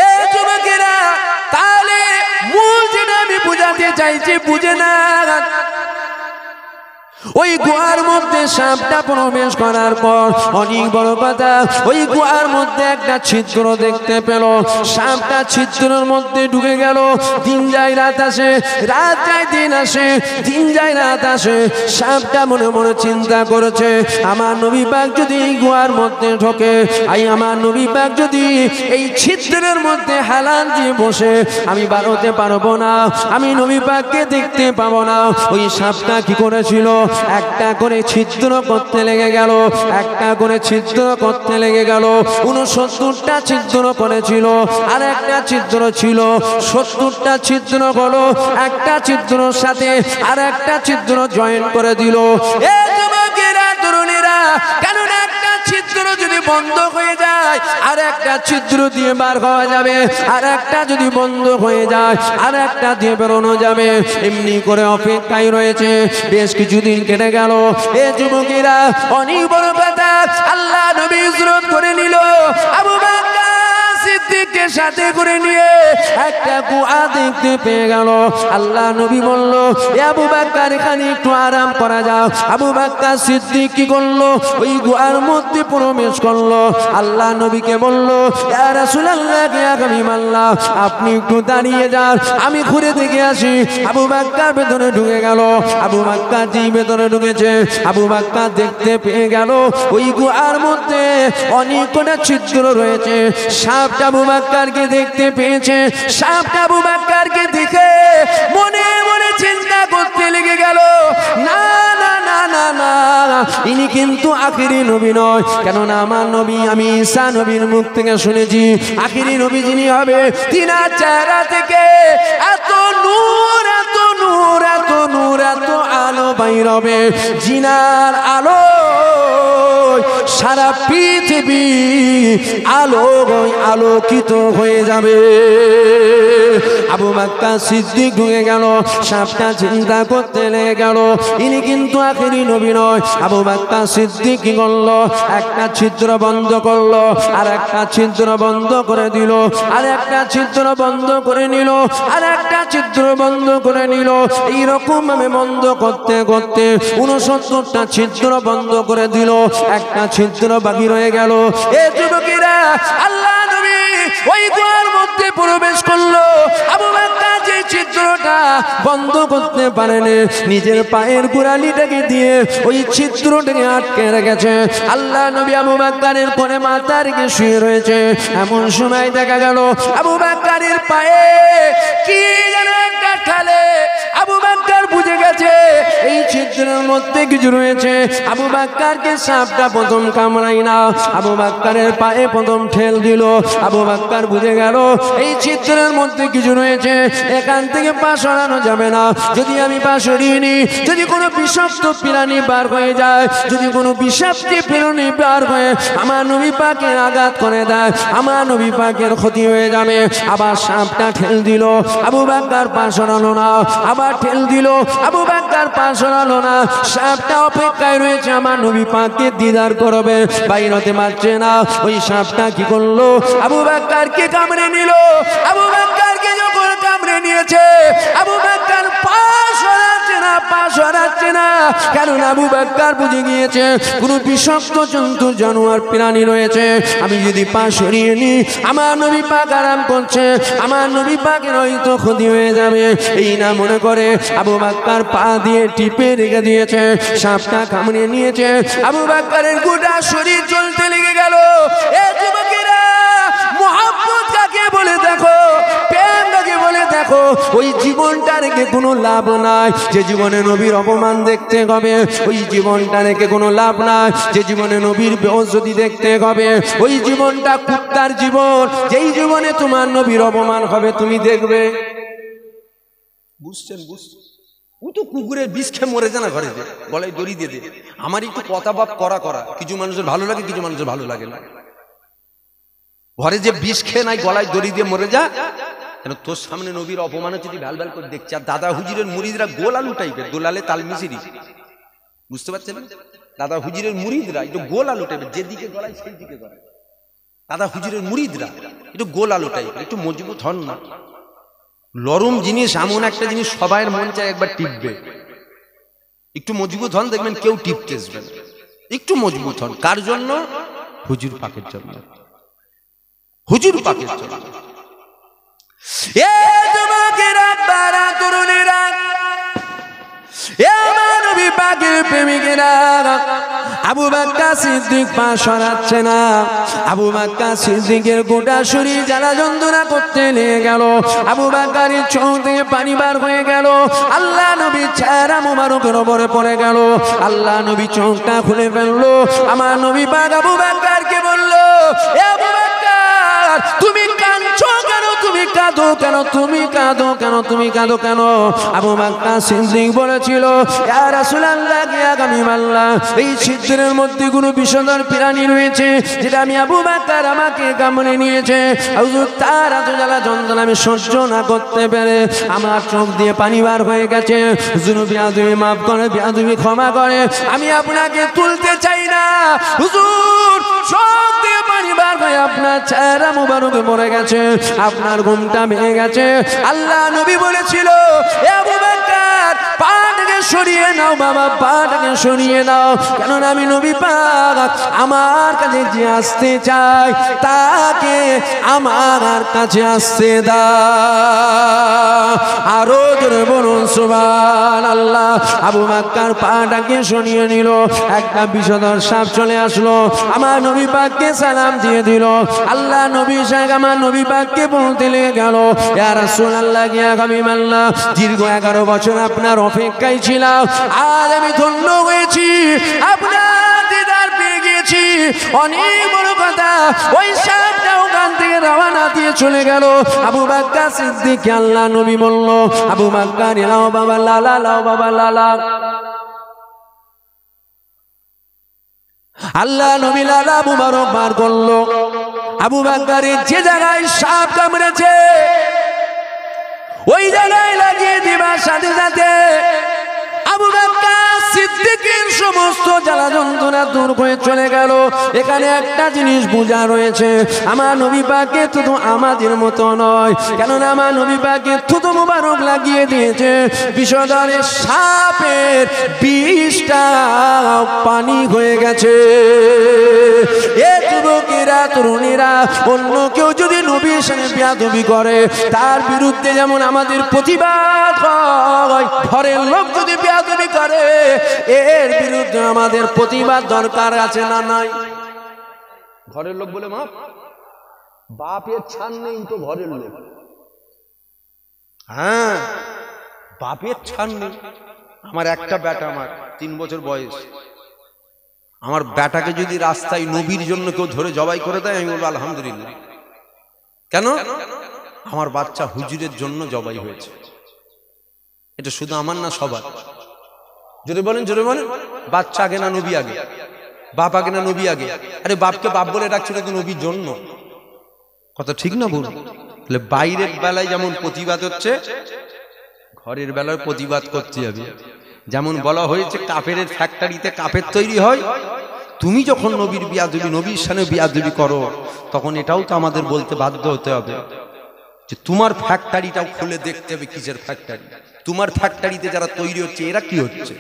এ যুবকেরা, তাহলে মূল যেটা আমি বুঝাতে চাইছি বুঝে না। ওই গুহার মধ্যে সাপটা প্রবেশ করার পর অনেক বড় কথা, ওই গুহার মধ্যে একটা ছিদ্র দেখতে পেল। সাপটা ছিদ্রের মধ্যে ঢুকে গেল। দিন যায় রাত আসে, রাত যায় দিন আসে, দিন যায় রাত আসে। সাপটা মনে মনে চিন্তা করেছে, আমার নবী পাক যদি এই গুহার মধ্যে ঢোকে, আমার নবী পাক যদি এই ছিদ্রের মধ্যে হেলান দিয়ে বসে, আমি বাড়তে পারবো না, আমি নবী পাককে দেখতে পাবো না। ওই সাপটা কি করেছিল? একটা করে ছিদ্র করতে লেগে গেল, একটা করে ছিদ্র করতে লেগে গেল। 69টা ছিদ্র করেছিল, আর একটা ছিদ্র ছিল। 70টা ছিদ্র হলো, একটা ছিদ্রর সাথে আর একটা ছিদ্র জয়েন করে দিল। এ যুবকেরা, তরুণীরা, কেননা একটা ছিদ্র যদি বন্ধ হয়ে যায় আর একটা ছিদ্র দিয়ে বার হওয়া যাবে, আর একটা যদি বন্ধ হয়ে যায় আর একটা দিয়ে বেরোনো যাবে। এমনি করে অপেক্ষায় রয়েছে। বেশ কিছুদিন কেটে গেল। এ যুবকেরা, অনেক বড় কথা, আল্লাহ নবী হিজরত করে নিল। আবু বকর সিদ্দিককে সাথে করে নিয়ে একটা গুহা দেখতে পেয়ে গেল। আল্লাহ নবী বলল, এ আবু বকর, এখানে একটু আরাম করা যাও। আবু বকর সিদ্দিক কি করলো? ওই গুহার মধ্যে প্রবেশ করলো। আল্লাহ নবীকে বলল, ইয়া রাসূলুল্লাহ, ইয়া হাবিবাল্লাহ, আপনি একটু দাঁড়িয়ে যান, আমি ঘুরে দেখে আসি। আবু বকর ভেতরে ঢুকে গেল। আবু বকর যেই ভেতরে ঢুকেছে, আবু বকর দেখতে পেয়ে গেল ওই গুহার মধ্যে অনেক কটা ছিদ্র রয়েছে। সাপটা আবু বকরকে দেখতে পেয়েছে। সাপটা আবু বকরকে দেখে মনে মনে চিন্তা করতে লেগে গেল, না না না না না, ইনি কিন্তু আখিরি নবী নয়। কেননা আমার নবী, আমি ঈসা নবীর মুখ থেকে শুনেছি, আখিরি নবী যিনি হবে, তিনার চেহারা থেকে এত নূর, এত নূর, এত নূর, এত আলো বাইর হবে, জিনার আলো সারা পৃথিবী আলোকিত হয়ে যাবে। আবু বকর সিদ্দিক ঢুকে গেল। সাপটা চিন্তা করতে লেগে গেল, ইনি কিন্তু আখিরি নবী নয়। আবু বকর সিদ্দিক কি করলো? একটা ছিদ্র বন্ধ করলো, আর একটা ছিদ্র বন্ধ করে দিল, আর একটা ছিদ্র বন্ধ করে নিল, আর একটা ছিদ্র বন্ধ করে নিল। এইরকম ভাবে বন্ধ করতে করতে 69টা ছিদ্র বন্ধ করে দিল, একটা ছিদ্র বাকি রয়ে গেল। এ যুবকেরা, আল্লাহ নবী ওই গুহার মধ্যে প্রবেশ করলো। আবু বকর যে ছিদ্রটা বন্ধ করতে পারেনি, নিজের পায়ের গোড়ালিটাকে দিয়ে ওই ছিদ্রটাকে আটকে রেখেছে। আল্লাহ নবী আবু বকরের কোলে মাথা রেখে শুয়ে রয়েছে। এমন সময় দেখা গেল আবু বকরের পায়ে কি যেন একটা ঠালে। আবু বকর বুঝে গেছে এই ছিদ্রের মধ্যে কিছু রয়েছে। আবু বকরকে সাপটা প্রথম কামড়াই না, আবু বকরের পায়ে প্রথম ঠেল দিল। আবু বকর বুঝে গেল এই ছিদ্রের মধ্যে কিছু রয়েছে, এখান থেকে পা সরানো যাবে না। যদি আমি পা সরিয়ে নিই, যদি কোনো বিষাক্ত প্রাণী বার হয়ে যায়, যদি কোনো বিষাক্ত প্রাণী বার হয়ে আমার নবী পাকের আঘাত করে দেয়, আমার নবী পাকের ক্ষতি হয়ে যাবে। আবার সাপটা ঠেল দিল, আবু বকর পা সরালো না। আবার ঠেল দিল, আবু বকর পা সরালো না। সাপটা অপেক্ষায় রয়েছে আমার নবী পাককে দিদার করবে, বাইর হতে পারছে না। ওই সাপটা কি করলো? আবু বকরকে কামড়ে নিল। আবু বকরকে যখন কামড়ে নিয়েছে, আবু বকর পা সরাচ্ছে না, পা সরাচ্ছে না। কারণ আবু বকর বুঝে গিয়েছে কোন বিষাক্ত জন্তু জানোয়ার প্রাণী রয়েছে। আমি যদি পা সরিয়ে নিই, আমার নবী পাক আরাম করছে, আমার নবী পাকের হয়তো ক্ষতি হয়ে যাবে। এই না মনে করে আবু বকর পা দিয়ে টিপে রেখে দিয়েছে। সাপটা কামড়ে নিয়েছে, আবু বকরের গোটা শরীর জ্বলতে লেগে গেল। এ যুবকেরা, মুহাব্বত কাকে বলে দেখো, প্রেম কাকে বলে দেখো। ওই জীবনটা রেখে কোনো লাভ নাই। যে জীবনে নবীর অপমান দেখতে হবে, ওই জীবনটা রেখে কোনো লাভ নাই। যে জীবনে নবীর বেইজ্জতি দেখতে হবে, ওই জীবনটা কুত্তার জীবন। যেই জীবনে তোমার নবীর অপমান হবে তুমি দেখবে। বুঝছেন? বুঝছেন? ও তো কুকুরের বিষ খেয়ে মরে যায় না, ঘরে গলায় দড়ি দিয়ে দে। আমার একটু কথা বাপ করা কিছু মানুষের ভালো লাগে, কিছু মানুষের ভালো লাগে না। ঘরে যে বিষ খেয়ে নাই গলায় দড়ি দিয়ে মরে যা, কেন তোর সামনে নবীর অপমানে যদি ভ্যাল ভ্যাল করে দেখছে। আর দাদা হুজুরের মুরিদরা গোল আলু টাইপের, দোলালে তাল মিশিরি, বুঝতে পারছেন? দাদা হুজুরের মুরিদরা একটু গোল আলু টাইপের, যেদিকে গলায় সেই দিকে গলায়। দাদা হুজুরের মুরিদরা একটু গোল আলু টাইপের, একটু মজবুত হন না। লরম জিনিস এমন একটা জিনিস সবাইয়ের মন চায় একবার টিপবে। একটু মজবুত হন, দেখবেন কেউ টিপতে আসবে না। একটু মজবুত হন, কার জন্য? হুজুর পাকের জন্য, হুজুর পাকের জন্য। এ যুবকেরা, বারা তরুণেরা, এ আমার নবী পাকের প্রেমিকেরা, আবু বকর সিদ্দিক পা সরাচ্ছে না। আবু বকর সিদ্দিকের গোটা শরীর জ্বালা যন্ত্রণা করতে লেগে গেল। আবু বকরের চোখ থেকে পানি বার হয়ে গেল। আল্লাহ নবী চেহারা মুবারকের উপরে পড়ে গেল। আল্লাহ নবী চোখটা খুলে ফেললো। আমার নবী পাক আবু বকরকে বলল, এ আবু বকর, তুমি কাঁদছো কেন? তুমি কাঁদো কেন? তুমি কাঁদো কেন? তুমি কাঁদো কেন? আবু বকর সিদ্দিক বলেছিল, ইয়া রাসূলুল্লাহ, আগামী আল্লাহ, এই ছিদ্রের মধ্যে কোনো বিষধর প্রাণী রয়েছে যেটা আমি আবু বকর আমাকে কামড়ে নিয়েছে। হুজুর, তার এত জ্বালা যন্ত্রণা আমি সহ্য না করতে পেরে আমার চোখ দিয়ে পানি বার হয়ে গেছে। হুজুর, বিয়াদবি মাফ করে, বিয়াদবি ক্ষমা করে, আমি আপনাকে তুলতে চাই না। হুজুর, চোখ দিয়ে পানি বার হয়ে আপনার চেহারা মুবারকে মরে গেছে, আপনার ঘুমটা ভেঙে গেছে। আল্লাহ নবী বলেছিল, এ আবু বকর, পাটাকে সরিয়ে নাও বাবা, পাটাকে সরিয়ে নাও, কেননা আমি নবী পাক আমার কাছে যে আসতে চাই তাকে আমার কাছে আসতে দাও। আরো জোরে বলুন সুবহানাল্লাহ। আবু বকর পাটাকে সরিয়ে নিল, একটা বিষধর সাপ চলে আসলো, আমার নবী পাককে সালাম দিয়ে দিল। আল্লাহ নবী সাহেব আমার নবী পাককে বলতে লেগে গেল, ইয়া রাসূলুল্লাহ, ইয়া হাবিবাল্লাহ, দীর্ঘ 11 বছর আপনার অপেক্ষায় ছিলাম, আজ আমি ধন্য হয়েছি, আপনার দিদার পেয়ে গিয়েছি। অনেক বড় কথা। ওই সাপটা ওখান থেকে রওনা দিয়ে চলে গেল। আবু বকর সিদ্দিক আল্লাহ নবী বলল, আবু বকর, লাও বাবা লালা, লাও বাবা লালা। আল্লাহ নবী লালা মুবারক বার করলো। আবু বকরের যে জায়গায় সাপ কামড়েছে ওই জায়গায় লাগিয়ে দিবার সাথে সাথে আবু বকর সিদ্দিকের সমস্ত জ্বালা যন্ত্রণা দূর হয়ে চলে গেল। এখানে একটা জিনিস বোঝা রয়েছে, আমার নবী পাকে তো আমাদের মতো নয়, কেননা আমার নবী পাকে থুতু মুবারক লাগিয়ে দিয়েছে, বিষধরের সাপের বিষটা পানি হয়ে গেছে। এ যুবকেরা, তরুণীরা, অন্য কেউ যদি নবীর সামনে বেয়াদবি করে তার বিরুদ্ধে যেমন আমাদের প্রতিবাদ হয়, ঘরের লোক যদি বেয়াদবি করে এর বিরুদ্ধে আমাদের প্রতিবাদ দরকার আছে না নাই? ঘরের লোক বলে মা, বাপের ছান নেই তো ঘরের লোক। হ্যাঁ, বাপের ছান নেই। আমার একটা বেটা, আমার 3 বছর বয়স, আমার বেটাকে যদি রাস্তায় নবীর জন্য কেউ ধরে জবাই করে দেয়, আমি বলবো আলহামদুলিল্লাহ। কেন? আমার বাচ্চা হুজুরের জন্য জবাই হয়েছে। এটা শুধু আমার না, সবার। জোরে বলেন, জোরে বলেন। বাচ্চা আগে না নবী আগে? বাপ আগে না নবী আগে? আরে বাপকে বাপ বলে ডাকছে তো নবীর জন্য। কথা ঠিক না বলুন? তাহলে বাইরের বেলায় যেমন প্রতিবাদ হচ্ছে, ঘরের বেলায় প্রতিবাদ করতে হবে। যেমন বলা হয়েছে কাফের ফ্যাক্টরিতে কাফের তৈরি হয়, তুমি যখন নবীর বিয়াদবি, নবীর সামনে বিয়াদবি করো, তখন এটাও তো আমাদের বলতে বাধ্য হতে হবে যে তোমার ফ্যাক্টরিটাও খুলে দেখতে হবে কিসের ফ্যাক্টরি। তোমার ফ্যাক্টরিতে যারা তৈরি হচ্ছে এরা কি হচ্ছে,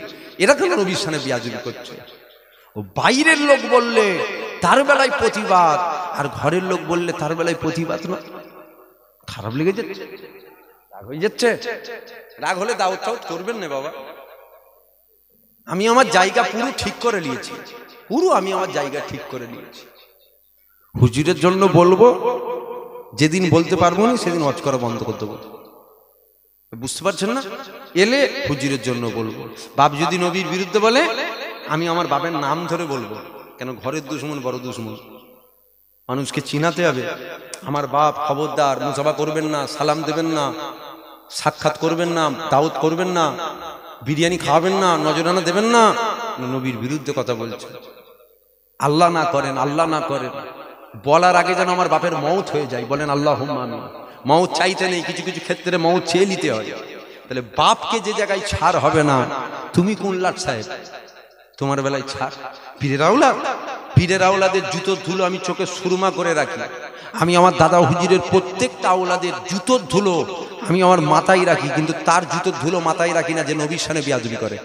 এরা কেন নবীর সামনে বিয়াদবি করছে। ও বাইরের লোক বললে তার বেলায় প্রতিবাদ, আর ঘরের লোক বললে তার বেলায় প্রতিবাদ না। খারাপ লেগে যাচ্ছে, রাগ হয়ে যাচ্ছে। রাগ হলে দাওয়াত টাওয়াত করবেন না বাবা। আমি আমার জায়গা পুরো ঠিক করে নিয়েছি, পুরো আমি আমার জায়গা ঠিক করে নিয়েছি। হুজুরের জন্য বলবো, যেদিন বলতে পারবো না সেদিন ওয়াজ করা বন্ধ করে দেবো। বুঝতে পারছেন না? এলে হুজুরের জন্য বলবো। বাপ যদি নবীর বিরুদ্ধে বলে, আমি আমার বাপের নাম ধরে বলবো। কেন? ঘরের দুশমন বড় দুশমন, মানুষকে চিনাতে হবে। আমার বাপ, খবরদার মুসাফা করবেন না, সালাম দেবেন না, সাক্ষাৎ করবেন না, দাওয়াত করবেন না, বিরিয়ানি খাওয়াবেন না, নজরানা দেবেন না। নবীর বিরুদ্ধে কথা বলছে। আল্লাহ না করেন, আল্লাহ না করেন, বলার আগে যেন আমার বাপের মউত হয়ে যায়, বলেন আল্লাহুম্মা আমিন। মউত চাইতে নেই, কিছু কিছু ক্ষেত্রে মউত চেয়ে নিতে হয়। তাহলে বাপকে যে জায়গায় ছাড় হবে না, তুমি কোন লাট সাহেব, তোমার বেলায় ছাড়। পীরের আওলাদের জুতোর ধুলো আমি চোখে সুরমা করে রাখি। আমি আমার দাদা হুজুরের প্রত্যেকটা আওলাদের জুতোর ধুলো আমি আমার মাথায় রাখি, কিন্তু তার জুতোর ধুলো মাথায় রাখি না যে নবীর সামনে বেয়াদবি করে।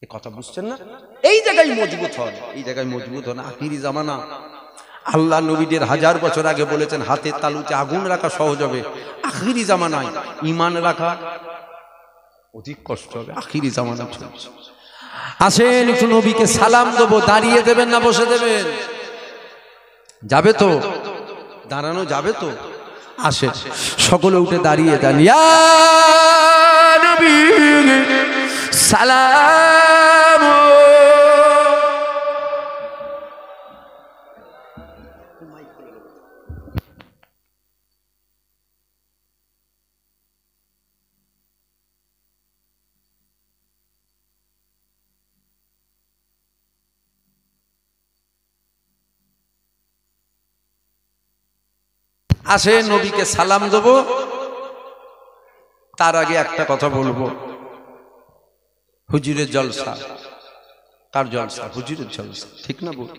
এ কথা বুঝছেন না? এই জায়গায় মজবুত হন, এই জায়গায় মজবুত হন। আখিরি জামানা, আল্লাহ নবীদের 1000 বছর আগে বলেছেন হাতের তালুতে আগুন রাখা সহজ হবে। আখিরি জামানায় ঈমান রাখা অধিক কষ্ট হবে। আখিরি জামানা চলছে। আসেন একটু নবীকে সালাম দেবো। দাঁড়িয়ে দেবেন না বসে দেবেন? যাবে তো, দাঁড়ানো যাবে তো। আসেন সকলে উঠে দাঁড়িয়ে দেন। ইয়া নবী সালাম। আসেন নবীকে সালাম দেব। তার আগে একটা কথা বলবো, হুজুরের জলসা। কার জলসা? হুজুরের জলসা, ঠিক না বল?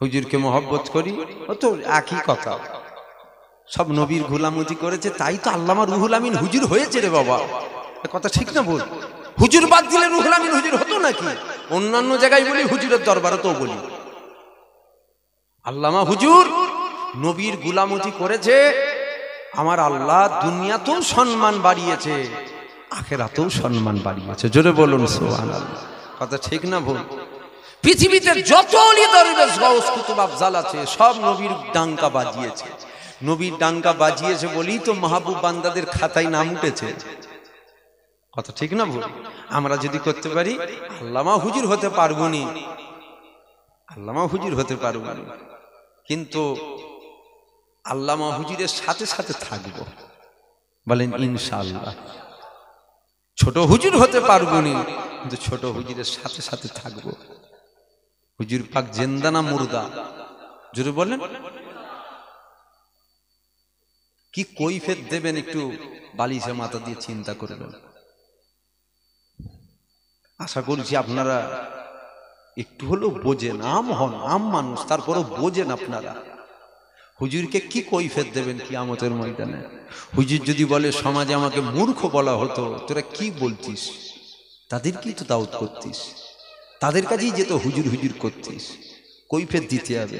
হুজুরকে মহব্বত করি, ও তো একই কথা। সব নবীর গোলামতি করেছে, তাই তো আল্লামা রুহুল আমিন হুজুর হয়েছে রে বাবা। কথা ঠিক না বল? হুজুর বাদ দিলে রুহুল আমিন হুজুর হতো নাকি? অন্যান্য জায়গায় বলি, হুজুরের দরবারেও বলি। আল্লামা হুজুর নবীর গোলামতি করেছে, আমার আল্লাহ দুনিয়াতেও সম্মান বাড়িয়েছে, আখিরাতেও সম্মান বাড়িয়েছে। জোরে বলুন সুবহানাল্লাহ। কথা ঠিক না ভুল? পৃথিবীতে যত ওলি দরবেশ গাউস কুতুব আফজাল আছে, সব নবীর ডাঙ্কা বাজিয়েছে। নবীর ডাঙ্কা বাজিয়েছে বলেই তো মাহবুব বান্দাদের খাতায় নাম উঠেছে। কথা ঠিক না ভুল? আমরা যদি করতে পারি, আল্লামা হুজুর হতে পারবো নি, আল্লামা হুজুর হতে পারবো না, কিন্তু আল্লামা হুজুরের সাথে সাথে থাকবো। বলেন ইনশাআল্লাহ। ছোট হুজুর হতে পারবো নি, কিন্তু ছোট হুজুরের সাথে সাথে থাকবো। হুজুর পাক জিন্দা না মুর্দা? জোরে বলেন। কি কৈফিয়ত দেবেন একটু বালিশে মাথা দিয়ে চিন্তা করবেন। আশা করছি আপনারা একটু হলেও বোঝেন। আম হন, আম মানুষ, তারপরও বোঝেন আপনারা। হুজুরকে কি কৈফিয়ত দেবেন কিয়ামতের ময়দানে? হুজুর যদি বলে সমাজে আমাকে মূর্খ বলা হতো, তোরা কি বলতিস? তাদের কি তো দাওয়াত করতিস? তাদের কাছেই যেত হুজুর হুজুর করতিস। কৈফিয়ত দিতে হবে।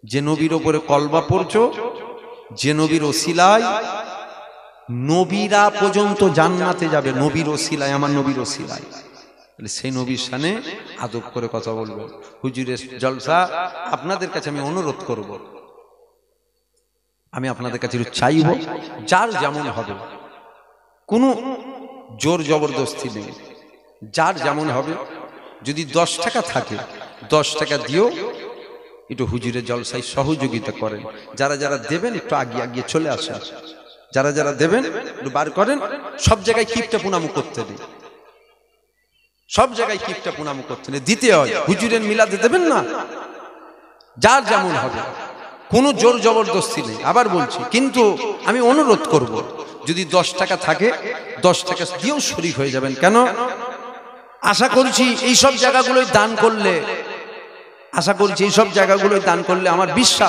যে নবীর ওপরে কলবা পড়ছো, যে নবীর ওসিলায় নবীরা পর্যন্ত জান্নাতে যাবে, নবীর ওসিলায়, আমার নবীর ওসিলায়, সেই নবীর শানে আদব করে কথা বলবেন। হুজুরের জলসা আপনাদের কাছে আমি অনুরোধ করব, আমি আপনাদের কাছে চাইব, যার যেমন হবে, কোনো জোর জবরদস্তি নেই, যার যেমন হবে। যদি 10 টাকা থাকে 10 টাকা দিও, একটু হুজুরের জলসায় সহযোগিতা করেন। যারা যারা দেবেন একটু আগিয়ে আগিয়ে চলে আসেন। যারা যারা দেবেন একটু বার করেন। সব জায়গায় কিপটা পুনামু করতে নেই, সব জায়গায় কিপটা পুনামু করতে নেই, দিতে হয়। হুজুরের মিলাদে দেবেন না, যার যেমন হবে, কোনো জোর জবরদস্তি নেই। আবার বলছি, কিন্তু আমি অনুরোধ করব, যদি 10 টাকা থাকে 10 টাকা দিয়েও শরীক হয়ে যাবেন। কেন? আশা করছি এইসব জায়গাগুলোই দান করলে, আশা করছি এইসব জায়গাগুলোই দান করলে, আমার বিশ্বাস